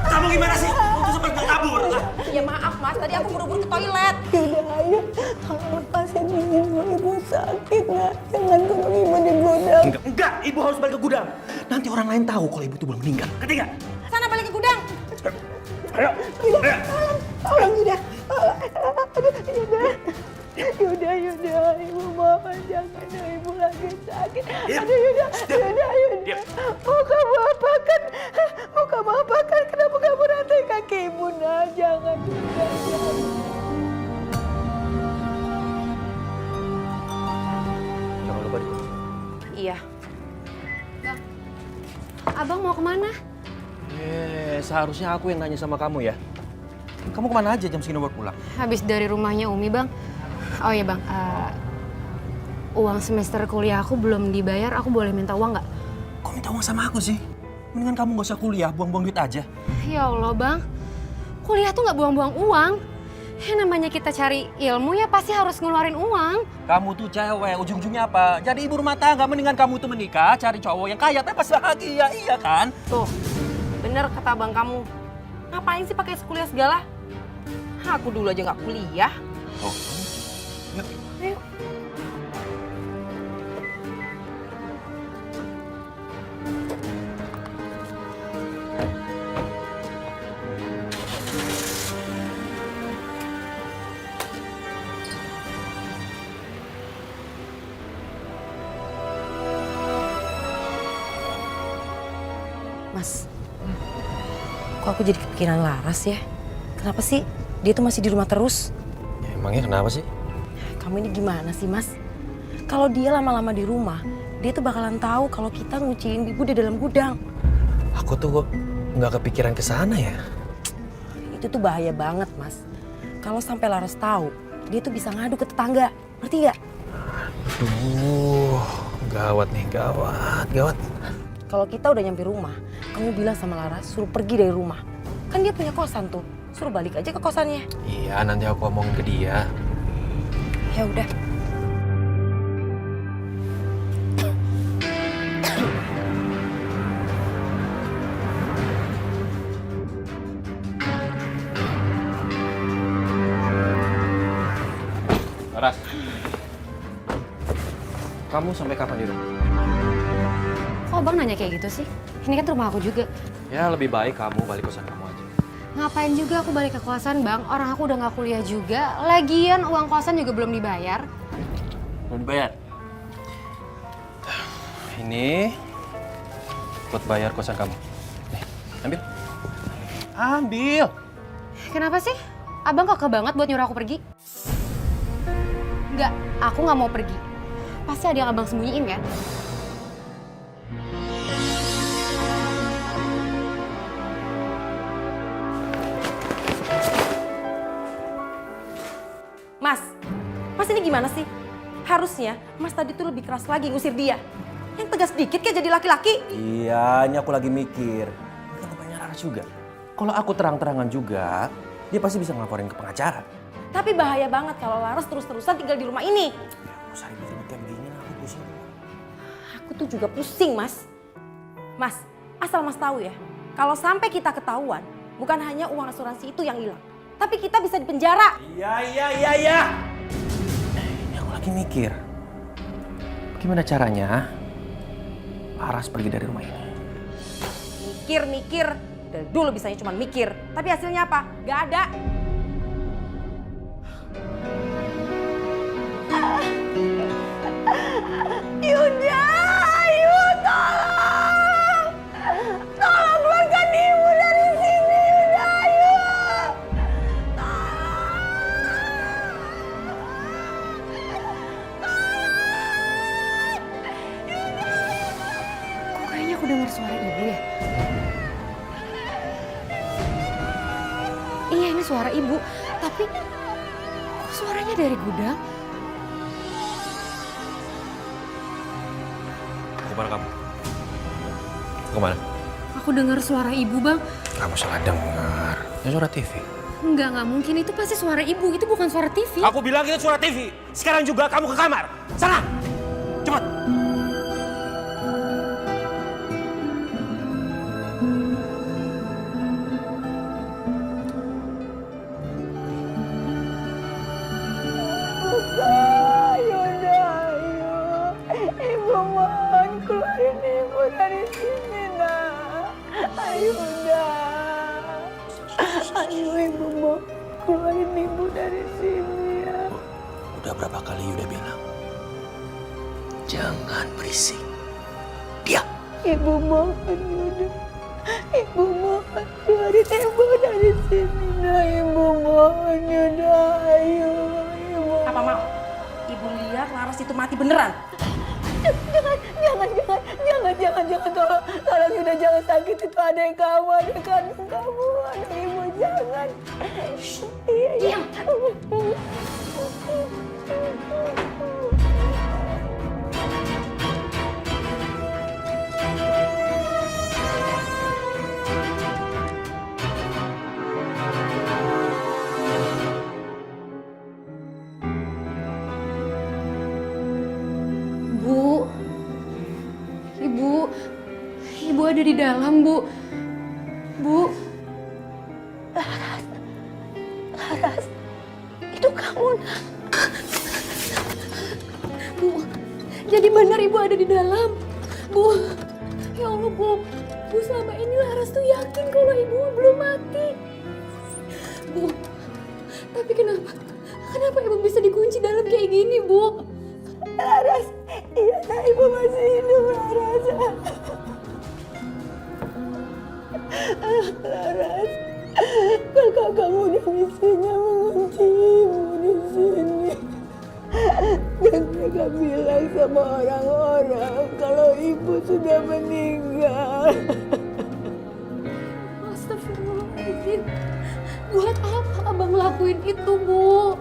Kamu gimana sih? Itu sempat gak kabur. Ya maaf Mas, tadi aku buru-buru ke toilet. Yuda, ayo. Tolong lepasin Ibu. Ibu sakit, nak. Jangan kurung Ibu di gudang. Enggak, ibu harus balik ke gudang. Nanti orang lain tahu kalau ibu tuh belum meninggal. Ketiga. Sana balik ke gudang. Ayo. Yuda, tolong Yuda. Aduh, Yuda. Yuda, Ibu mohon jangan. Ibu lagi sakit. Aduh, Yuda. Mau kamu apakan? Kenapa kamu rantai kaki Ibu, nak? Jangan, Yuda. Jangan lupa di. Iya. Bang, Abang mau kemana? Seharusnya aku yang nanya sama kamu ya. Kamu kemana aja jam segini baru pulang? Habis dari rumahnya Umi, Bang. Oh iya, Bang. Uang semester kuliah aku belum dibayar. Aku boleh minta uang nggak? Kok minta uang sama aku sih? Mendingan kamu gak usah kuliah, buang-buang duit aja. Ya Allah, Bang. Kuliah tuh nggak buang-buang uang. Ya namanya kita cari ilmu ya pasti harus ngeluarin uang. Kamu tuh cewek, ujung-ujungnya apa? Jadi ibu rumah tangga, mendingan kamu tuh menikah, cari cowok yang kaya, tapi pas bahagia, iya kan? Tuh, bener kata abang kamu. Ngapain sih pakai kuliah segala? Aku dulu aja nggak kuliah. Oh. Yuk. Ayo. Mas, kok aku jadi kepikiran Laras ya? Kenapa sih dia tuh masih di rumah terus? Ya, emangnya kenapa sih? Kamu ini gimana sih, Mas? Kalau dia lama-lama di rumah, dia tuh bakalan tahu kalau kita nguciin ibu di dalam gudang. Aku tuh nggak kepikiran ke sana ya. Itu tuh bahaya banget, Mas. Kalau sampai Laras tahu, dia tuh bisa ngadu ke tetangga. Ngerti nggak? Aduh, gawat nih, gawat. Kalau kita udah nyampe rumah, kamu bilang sama Laras suruh pergi dari rumah. Kan dia punya kosan tuh. Suruh balik aja ke kosannya. Iya, nanti aku ngomongin ke dia. Ya udah. Laras, kamu sampai kapan di rumah? Kok Abang nanya kayak gitu sih? Ini kan rumah aku juga. Ya lebih baik kamu balik kosan kamu aja. Ngapain juga aku balik ke kosan, Bang? Orang aku udah nggak kuliah juga. Lagian uang kosan juga belum dibayar. Belum dibayar? Ini buat bayar kosan kamu. Nih, ambil. Ambil. Kenapa sih? Abang kekeh banget buat nyuruh aku pergi? Enggak, aku nggak mau pergi. Pasti ada yang Abang sembunyiin kan? Mas ini gimana sih? Harusnya Mas tadi tuh lebih keras lagi ngusir dia. Yang tegas dikit kayak jadi laki-laki. Iya, ini aku lagi mikir. Ini kan namanya Laras juga. Kalau aku terang-terangan juga, dia pasti bisa ngelaporin ke pengacara. Tapi bahaya banget kalau Laras terus-terusan tinggal di rumah ini. Ya, aku sering ribet kayak begini lah, aku pusing. Aku tuh juga pusing, Mas. Mas, Asal Mas tahu ya, kalau sampai kita ketahuan, bukan hanya uang asuransi itu yang hilang, tapi kita bisa dipenjara. Iya. Ini aku lagi mikir. Gimana caranya Laras pergi dari rumah ini? Mikir. Dari dulu bisanya cuma mikir. Tapi hasilnya apa? Gak ada. Yuda, ayo tolong. Tolong keluarkan ibu dari sini, Yuda, ayo. Kok kayaknya aku dengar suara ibu ya? Iya, ini suara ibu. Tapi kok suaranya dari gudang? Kemana kamu? Kemana? Aku dengar suara ibu, Bang. Kamu salah dengar. Itu suara TV. Nggak mungkin. Itu pasti suara ibu. Itu bukan suara TV. Aku bilang itu suara TV. Sekarang juga kamu ke kamar. Sana. Cepat. Yuda, ayo. Ibu mohon keluarin ibu dari sini, nak. Ayo, Yuda. Ayo, ibu mau keluarin ibu dari sini ya. Udah berapa kali Yuda bilang? Jangan berisik. Dia. Ibu mohon, Yuda. Ibu mohon keluarin ibu dari sini, nak. Ibu mohon, Yuda. Ayo, ibu. Apa mau? Ibu lihat Laras itu mati beneran. Jangan, tolong Yuda, jangan sakit, itu adik kamu, adik kandung kamu, aduh ibu, jangan. Iya. Bu, Ibu ada di dalam, Bu. Bu. Laras, itu kamu, nak. Bu, jadi benar Ibu ada di dalam. Bu, ya Allah, Bu. Bu, selama ini Laras tuh yakin kalau Ibu belum mati. Bu, tapi kenapa Ibu bisa dikunci dalam kayak gini, Bu? Laras, iya, nah, ibu masih hidup, Laras. Laras, kakak kamu udah misinya mengunci ibu di sini. Dan mereka bilang sama orang-orang kalau ibu sudah meninggal. Astagfirullahaladzim. Buat apa abang ngelakuin itu, Bu?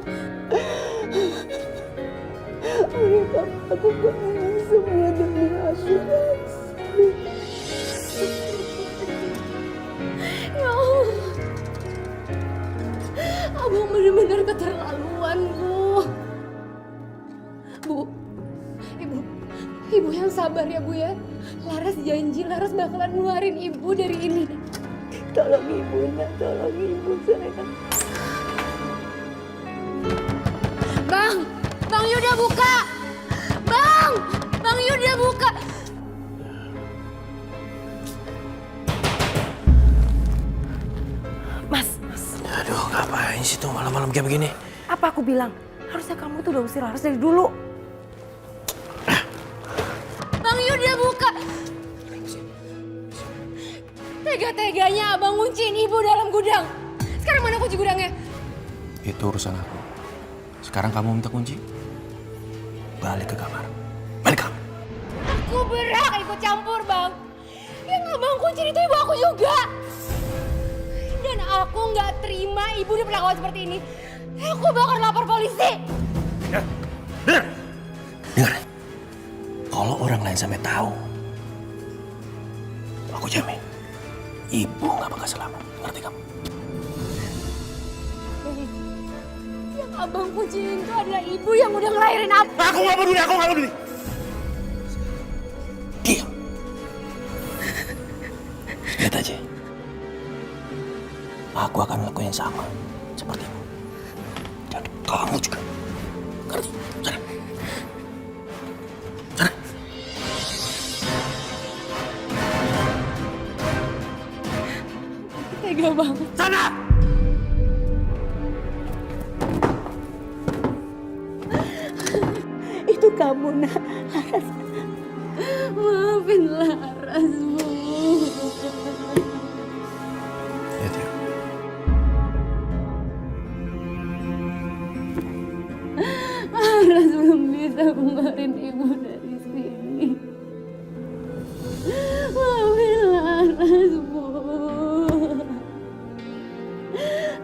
Mereka melakukan ini semua demi asuransi. Ya Allah. Abang benar-benar keterlaluan, Bu. Bu, Ibu yang sabar ya, Bu ya. Laras janji, Laras bakalan ngeluarin Ibu dari ini. Tolong ibu, nak, tolong ibu, sayang. Bang Yuda buka! Bang Yuda buka! Mas. Aduh, ngapain sih tuh malam-malam kayak begini? Apa aku bilang? Harusnya kamu tuh udah usir Laras dari dulu. Bang Yuda buka! Tega-teganya abang ngunciin ibu dalam gudang. Sekarang mana kunci gudangnya? Itu urusan aku. Sekarang kamu minta kunci. Balik ke kamar. Balik ke kamar. Aku berhak ikut campur, Bang. Yang abang kunciin itu ibu aku juga. Dan aku nggak terima ibu diperlakukan seperti ini. Aku bakal lapor polisi. Dengar. Kalau orang lain sampai tahu, aku jamin ibu nggak bakal selamat. Ngerti kamu? Yang abang kunciin itu adalah ibu yang udah ngelahirin aku. Aku nggak peduli. Diam. Lihat aja. Aku akan melakukan yang sama sepertimu. Dan kamu juga. Ngerti? Sana. Sana. Tega banget. Sana! Itu kamu, nak. Maafin Laras, Bu. Lihat ya. Laras belum bisa kemarin ibu dari sini. Maafin Laras, Bu.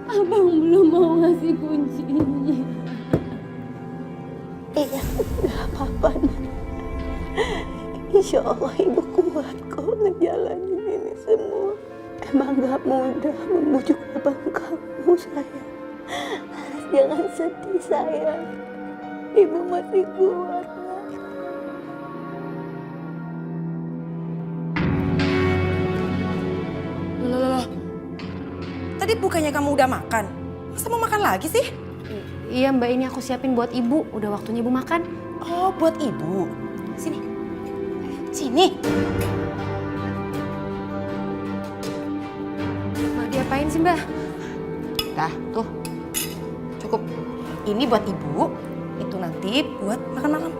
Abang belum mau ngasih kuncinya. Iya, nggak apa-apa, nak. Insya Allah ibu kuat kok ngejalanin ini semua. Emang gak mudah membujuk abang kamu, sayang. Laras jangan sedih, sayang. Ibu masih kuat, nak. Loh. Tadi bukannya kamu udah makan? Masa mau makan lagi sih? Iya Mbak, ini aku siapin buat ibu. Udah waktunya ibu makan. Oh, buat ibu. Sini. Sini. Mbak diapain sih Mbak? Dah, tuh. Cukup. Ini buat ibu. Itu nanti buat makan malam.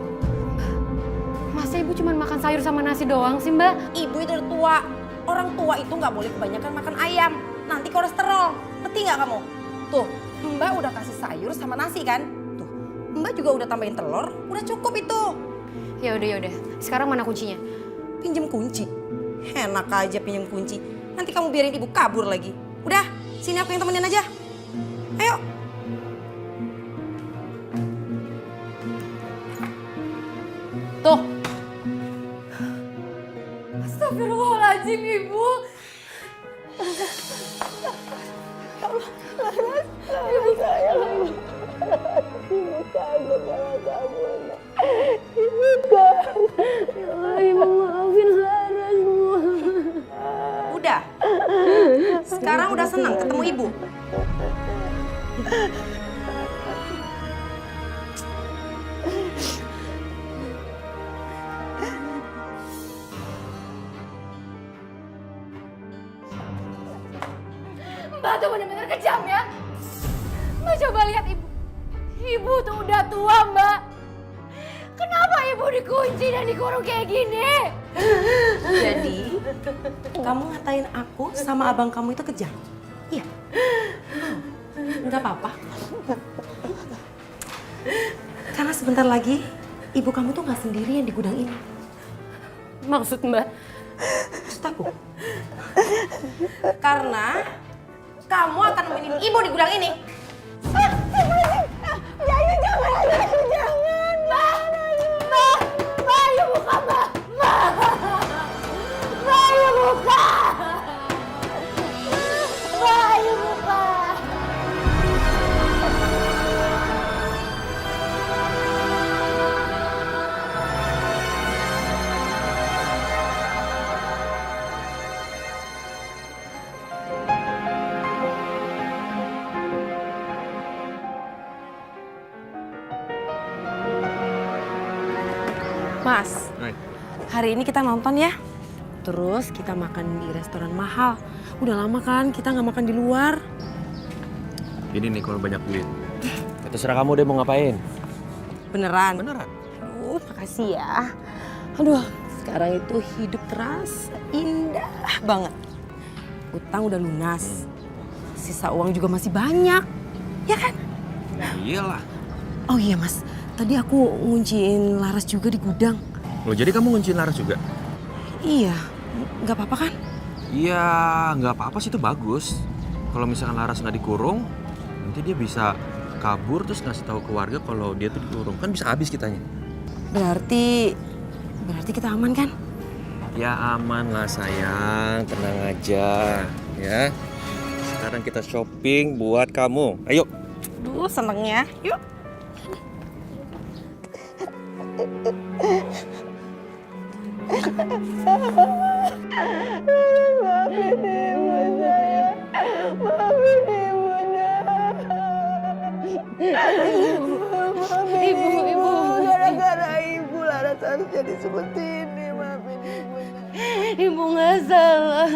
Masa ibu cuma makan sayur sama nasi doang sih Mbak? Ibu itu udah tua. Orang tua itu nggak boleh kebanyakan makan ayam. Nanti kolesterol. Ngerti nggak kamu? Tuh, Mbak udah kasih sayur sama nasi kan? Tuh, Mbak juga udah tambahin telur. Udah cukup itu. Ya udah. Sekarang mana kuncinya? Pinjem kunci. Enak aja pinjem kunci. Nanti kamu biarin ibu kabur lagi. Udah, sini aku yang temenin aja. Ayo. Tuh. Astagfirullahaladzim, Ibu. Laras, ibu sayang. Ibu kangen sama kamu, nak. Ibu kangen. Ya Allah, ibu maafin Laras, Bu. Udah. Sekarang udah senang ketemu ibu. Mbak tuh bener-bener kejam ya. Mbak coba lihat ibu. Ibu tuh udah tua, Mbak. Kenapa ibu dikunci dan dikurung kayak gini? Jadi, kamu ngatain aku sama abang kamu itu kejam? Iya. Enggak apa-apa. Karena sebentar lagi, ibu kamu tuh nggak sendirian di gudang ini. Maksud Mbak? Maksud aku? Karena kamu akan nemenin ibu di gudang ini. Jangan, Mbak. Mbak, ayo buka, Mbak. Mbak, ayo buka. Mbak, ayo buka. Mas, hari ini kita nonton ya. Terus kita makan di restoran mahal. Udah lama kan kita nggak makan di luar. Ini nih kalau banyak duit. Ya, terserah kamu deh mau ngapain. Beneran? Beneran. Aduh, makasih ya. Aduh, sekarang itu hidup terasa indah banget. Utang udah lunas. Sisa uang juga masih banyak. Ya kan? Iyalah. Oh iya mas, tadi aku ngunciin Laras juga di gudang. Loh, jadi kamu ngunciin Laras juga? Iya, nggak apa-apa kan? Iya, nggak apa-apa sih, itu bagus. Kalau misalkan Laras nggak dikurung, nanti dia bisa kabur terus ngasih tahu ke warga kalau dia tuh dikurung. Kan bisa habis kitanya. Berarti kita aman kan? Ya aman lah sayang, tenang aja ya. Sekarang kita shopping buat kamu. Ayo. Duh, senengnya. Yuk. Maafin jadi seperti ini, maafin Ibu. Ibu nggak salah.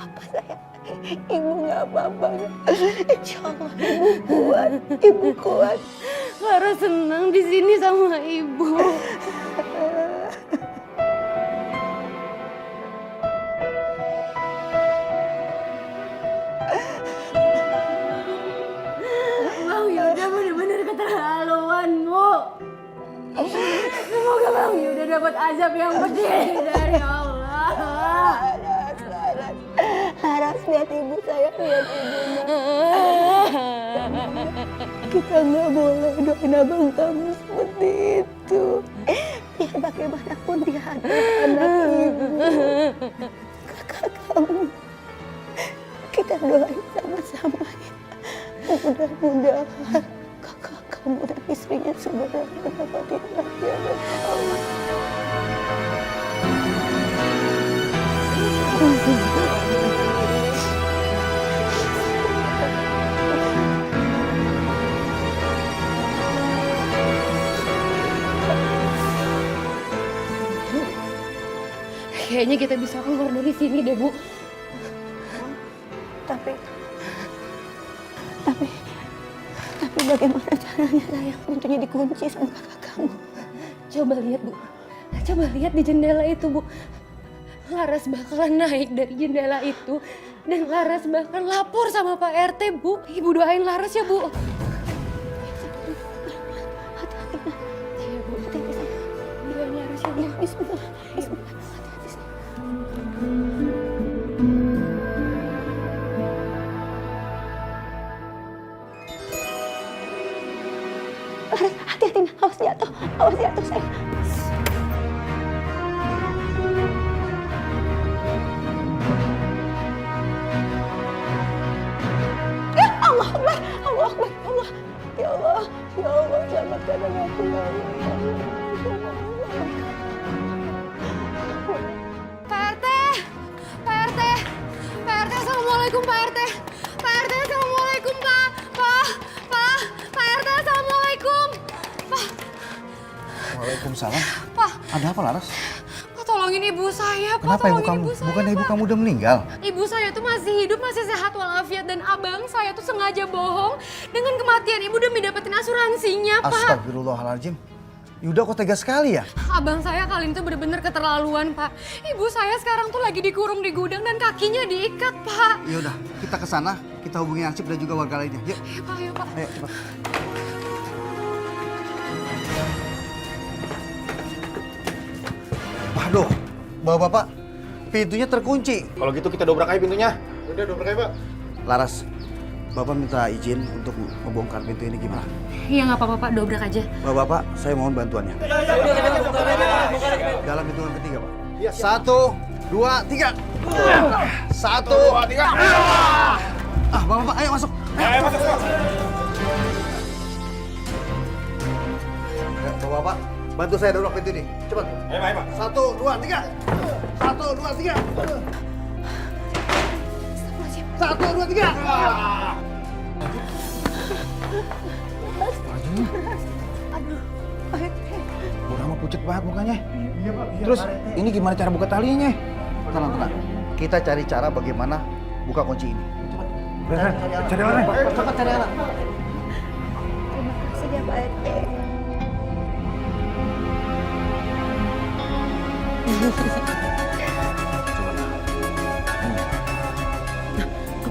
Apa sayang? Ibu nggak apa-apa. Insya Allah Ibu kuat. Ibu kuat. Lara senang di sini sama Ibu. Bang Yuda benar-benar keterlaluan, Bu. Semoga Bang Yuda dapat azab yang pedih dari Allah. Laras, lihat Ibu sayang, lihat Ibu. Kita nggak boleh doain abang kamu seperti itu. Biar bagaimanapun dia adalah anak Ibu, kakak kamu. Kita doain sama-sama ya. Mudah-mudahan kakak kamu dan istrinya segera mendapati bahagia dari Allah. Kayaknya kita bisa keluar dari sini deh, Bu. Tapi bagaimana caranya sayang? Pintunya dikunci sama kakak kamu. Coba lihat, Bu. Coba lihat di jendela itu, Bu. Laras bakalan naik dari jendela itu dan Laras bahkan lapor sama Pak RT, Bu. Ibu doain Laras ya, Bu. Iya, Bu. Doain Laras ya, Bu. Bismillah. Laras, hati-hati, awas jatuh sayang. Allah Akbar, Allah. Ya Allah, selamatkan anakku ya Allah. Pak RT, assalamualaikum Pak RT. Pak RT, assalamualaikum Pak. Pak RT, assalamualaikum. Pak. Waalaikumsalam. Pak. Ada apa, Laras? Pak, tolongin ibu saya, Pak. Kenapa ibu Tolongin kamu? ibu saya, Bukan ibu Pak. kamu udah meninggal? Ibu saya tuh masih hidup, masih sehat walafiat, dan abang saya tuh sengaja bohong dengan kematian ibu demi dapetin asuransinya, Pak. Astagfirullahaladzim. Yuda kok tega sekali ya? Abang saya kali ini tuh bener-bener keterlaluan, Pak. Ibu saya sekarang tuh lagi dikurung di gudang dan kakinya diikat, Pak. Yaudah, kita ke sana, kita hubungi Ansip dan juga warga lainnya. Yuk. Ayo, Pak, ayo, Pak. Ayo, cepat. Waduh, Bapak-bapak, pintunya terkunci. Kalau gitu kita dobrak aja pintunya. Udah, dobrak aja, Pak. Laras, Bapak minta izin untuk membongkar pintu ini gimana? Iya, nggak apa-apa, Pak. Dobrak aja. Bapak-bapak, saya mohon bantuannya. Dalam hitungan ketiga, Pak. 1, 2, 3. 1, 2, 3. Bapak-bapak, ayo masuk. Ayo masuk. Bapak-bapak, bantu saya dobrak pintu ini. Cepat. Ayo, Pak. 1, 2, 3. 1, 2, 3. 1, 2, 3. Udah mah pucet banget mukanya. Iya, Pak. Terus ini gimana cara buka talinya? Tenang. Kita cari cara bagaimana buka kunci ini. Cari alatnya. Cepat cari alat. Terima kasih ya Pak RT.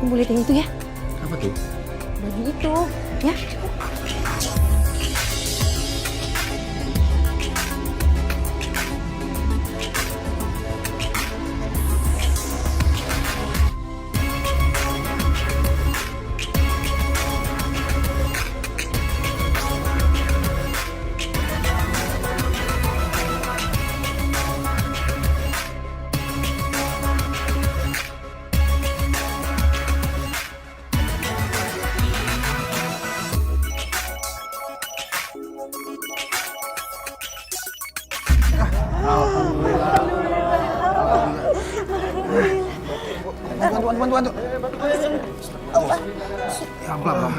Aku boleh lihat yang itu ya? Apa tuh? Baju itu, ya? Bantu. Ya, pelan-pelan.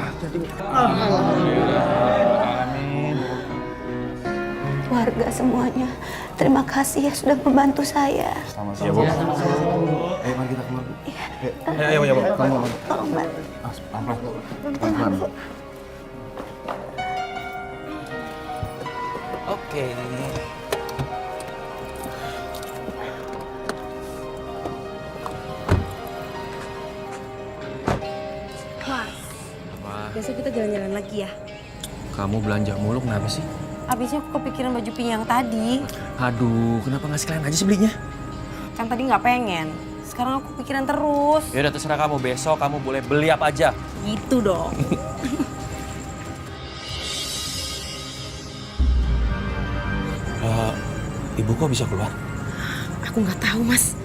Wah keluarga semuanya. Terima kasih ya sudah membantu saya. Sama-sama. Ya, Bu. Ayo mari kita keluar, Bu. Ayo, Bu. Kamu, Tolong, Mbak. pelan-pelan. Pelan-pelan. Oke. Mas, besok kita jalan-jalan lagi ya. Kamu belanja mulu kenapa sih? Abisnya aku kepikiran baju pink yang tadi. Aduh, kenapa nggak sekalian aja sih belinya? Kan tadi nggak pengen. Sekarang aku pikiran terus. Ya udah terserah kamu, besok kamu boleh beli apa aja. Gitu dong. Ibu kok bisa keluar? Aku nggak tahu, Mas.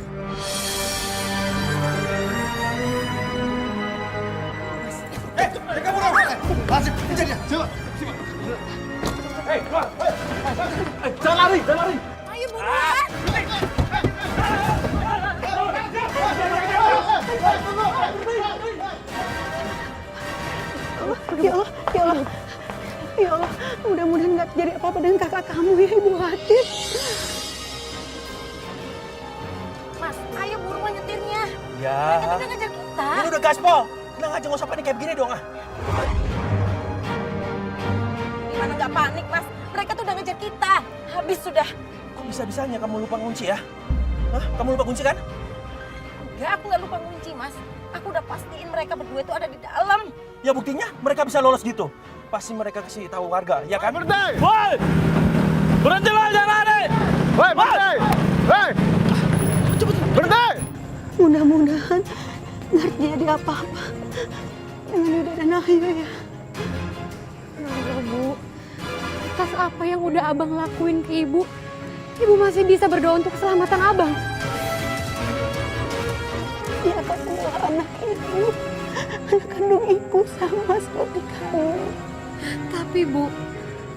Jangan lari, jangan lari. Ayo buruan. Ya Allah, ya Allah. Ya Allah, mudah-mudahan nggak terjadi apa-apa dengan kakak kamu ya, Ibu Hatim. Mas, ayo buruan nyetirnya. Ya. Mereka tuh udah ngejar kita. Ini udah gaspol. Tenang aja, nggak usah panik kayak begini dong ah. Gimana nggak panik, Mas? Mereka tuh udah ngejar kita. Habis sudah. Kok bisa-bisanya kamu lupa kunci ya? Hah? Kamu lupa kunci kan? Enggak, aku nggak lupa kunci, Mas. Aku udah pastiin mereka berdua itu ada di dalam. Ya buktinya mereka bisa lolos gitu. Pasti mereka kasih tahu warga, ya kan? Berhenti! Woi! Berhenti lah, jangan lari! Woi, berhenti! Woi! Berhenti! Mudah-mudahan nggak terjadi apa-apa dengan Yuda dan Ayu ya. Enggak, Bu. Atas apa yang udah Abang lakuin ke Ibu, Ibu masih bisa berdoa untuk keselamatan Abang. Dia kan adalah anak ibu, anak kandung ibu sama seperti kamu. Tapi Bu,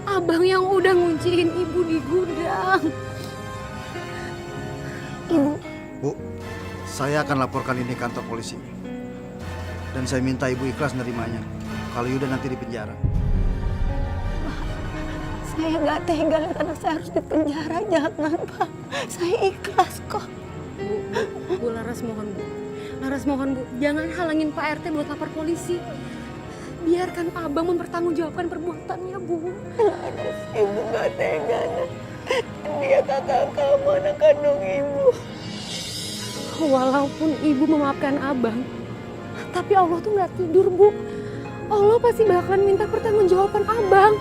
Abang yang udah ngunciin Ibu di gudang. Ibu, Bu, saya akan laporkan ini ke kantor polisi. Dan saya minta Ibu ikhlas nerimanya. Kalau Yuda nanti di penjara. saya nggak tega lihat anak saya harus di penjara. Jangan, Pak. Saya ikhlas kok. Bu Laras mohon, Bu. Laras mohon, Bu. Jangan halangin Pak RT buat lapor polisi. Biarkan Abang mempertanggungjawabkan perbuatannya, Bu. Laras, Ibu nggak tega. Dia kakak kamu, anak kandung Ibu. Walaupun Ibu memaafkan Abang, tapi Allah tuh nggak tidur, Bu. Allah pasti bakalan minta pertanggungjawaban Abang.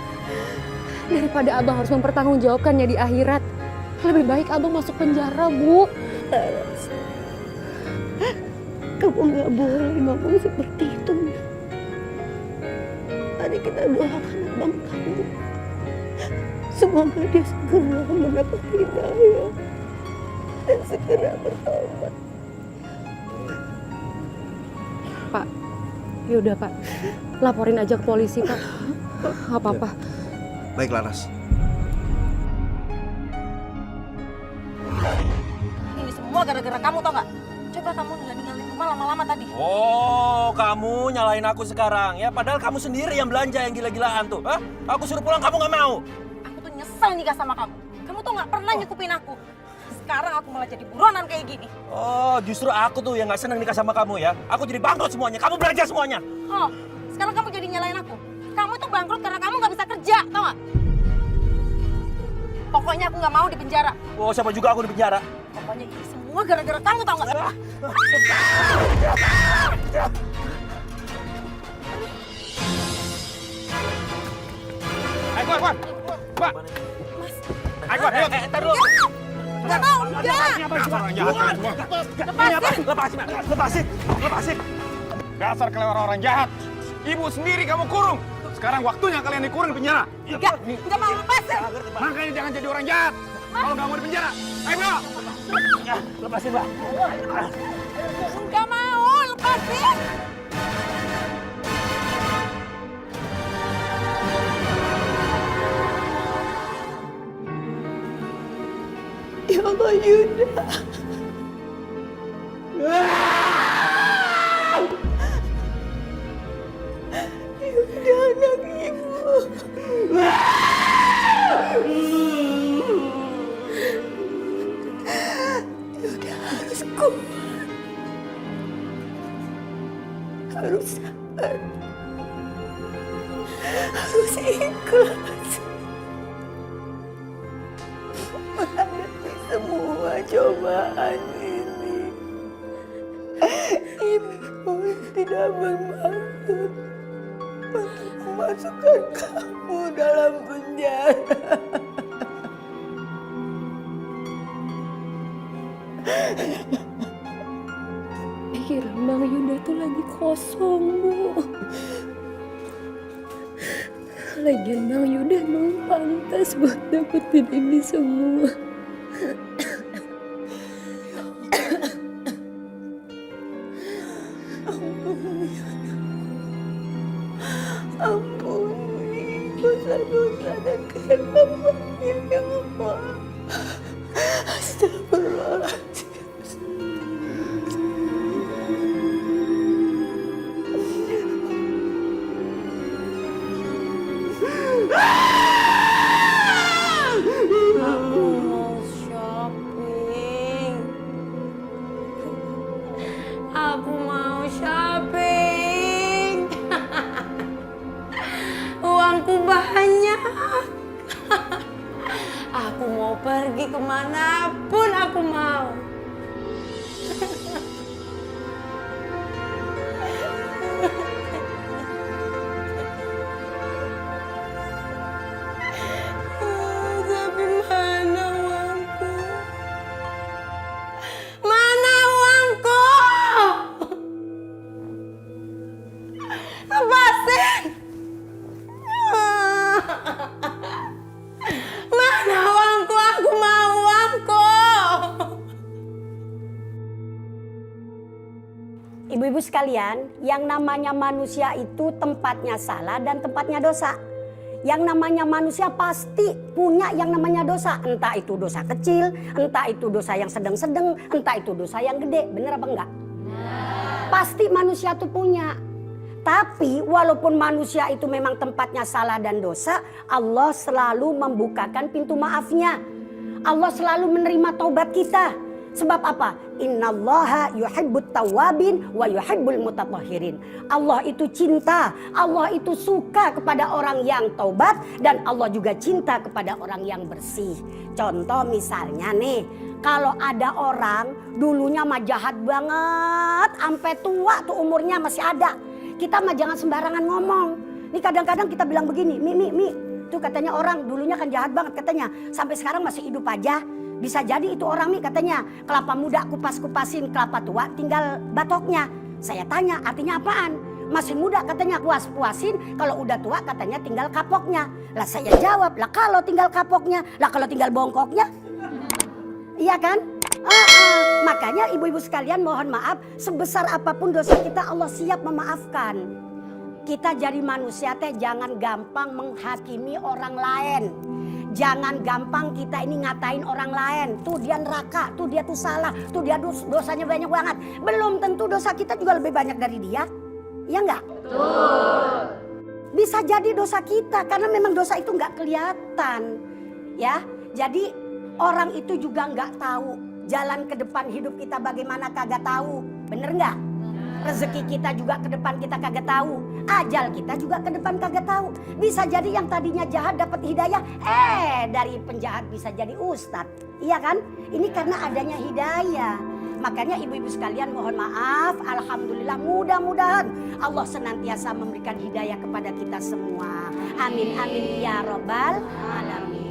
Daripada Abang harus mempertanggungjawabkannya di akhirat, lebih baik Abang masuk penjara, Bu. Laras, kamu nggak boleh ngomong seperti itu. Mari kita doakan abang kamu. Semoga dia segera mendapat hidayah dan segera bertobat. Pak, yaudah Pak, laporin aja ke polisi Pak. Nggak apa-apa. Baik, Laras. Ini semua gara-gara kamu, tau nggak? Coba kamu nggak ninggalin rumah lama-lama tadi. Oh, kamu nyalain aku sekarang ya? Padahal kamu sendiri yang belanja yang gila-gilaan tuh. Hah? Aku suruh pulang, kamu nggak mau. Aku tuh nyesel nikah sama kamu. Kamu tuh nggak pernah nyekupin aku. Sekarang aku malah jadi buronan kayak gini. Oh, justru aku tuh yang nggak seneng nikah sama kamu ya. Aku jadi bangkrut semuanya, kamu belanja semuanya. Oh, sekarang kamu jadi nyalain aku. Kamu tuh bangkrut karena kamu nggak bisa kerja, tau nggak? Pokoknya aku nggak mau di penjara. Oh, siapa juga aku di penjara. Pokoknya ini semua gara-gara kamu, tau nggak? Ayo, keluar. Mbak. Mas. Ayo, keluar. Ntar dulu. Nggak mau, enggak. Lepasin. Lepasin. Dasar kelewat orang jahat. Ibu sendiri kamu kurung. Sekarang waktunya kalian dikurung di penjara. Enggak mau lepasin. Makanya jangan jadi orang jahat. Kalau nggak mau di penjara. Ayo, Mbak. Lepasin, Mbak. Enggak mau, lepasin. Ya Allah, Yuda. Yuda, anak ibu. cobaan ini. Ibu tidak bermaksud untuk memasukkan kamu dalam penjara. Pikiran Bang Yuda tuh lagi kosong, Bu. Lagian Bang Yuda memang pantas buat dapetin ini semua. Ampuni dosa-dosa dan kesalahannya ya Allah. Astagfirullahaladzim. Aku mau shopping. Aku mau shopping. Uangku banyak. Aku mau pergi kemanapun aku mau. Tapi mana uangku? Mana uangku? Lepasin! Mana uangku? Aku mau uangku! Ibu-ibu sekalian, yang namanya manusia itu tempatnya salah dan tempatnya dosa. Yang namanya manusia pasti punya yang namanya dosa. Entah itu dosa kecil, entah itu dosa yang sedang-sedang, entah itu dosa yang gede. Bener apa enggak? Pasti manusia tuh punya. Tapi walaupun manusia itu memang tempatnya salah dan dosa, Allah selalu membukakan pintu maafnya. Allah selalu menerima taubat kita. Sebab apa? Innallaha yuhibbut tawwabin wa yuhibbul mutatahhirin. Allah itu cinta, Allah itu suka kepada orang yang taubat, dan Allah juga cinta kepada orang yang bersih. Contoh misalnya nih, kalau ada orang dulunya mah jahat banget, sampai tua tuh umurnya masih ada. Kita mah jangan sembarangan ngomong. Nih kadang-kadang kita bilang begini, Mi, tuh katanya orang dulunya kan jahat banget katanya, sampai sekarang masih hidup aja. Bisa jadi itu orang nih katanya kelapa muda kupas-kupasin, kelapa tua tinggal batoknya. Saya tanya artinya apaan? Masih muda katanya puas-puasin, kalau udah tua katanya tinggal kapoknya. Lah saya jawab, lah kalau tinggal kapoknya, lah kalau tinggal bongkoknya. Iya kan? Makanya ibu-ibu sekalian mohon maaf, sebesar apapun dosa kita Allah siap memaafkan. Kita jadi manusia teh jangan gampang menghakimi orang lain. Jangan gampang kita ini ngatain orang lain. Tuh dia neraka, tuh dia tuh salah, tuh dia dosanya banyak banget. Belum tentu dosa kita juga lebih banyak dari dia. Iya enggak? Betul. Bisa jadi dosa kita karena memang dosa itu nggak kelihatan. Ya, jadi orang itu juga nggak tahu jalan ke depan hidup kita bagaimana, kagak tahu. Bener nggak? Rezeki kita juga ke depan kita kagak tahu. Ajal kita juga ke depan kagak tahu. Bisa jadi yang tadinya jahat dapat hidayah, dari penjahat bisa jadi ustadz. Iya kan? Ini karena adanya hidayah. Makanya ibu-ibu sekalian mohon maaf. Alhamdulillah, mudah-mudahan Allah senantiasa memberikan hidayah kepada kita semua. Amin amin ya robbal alamin.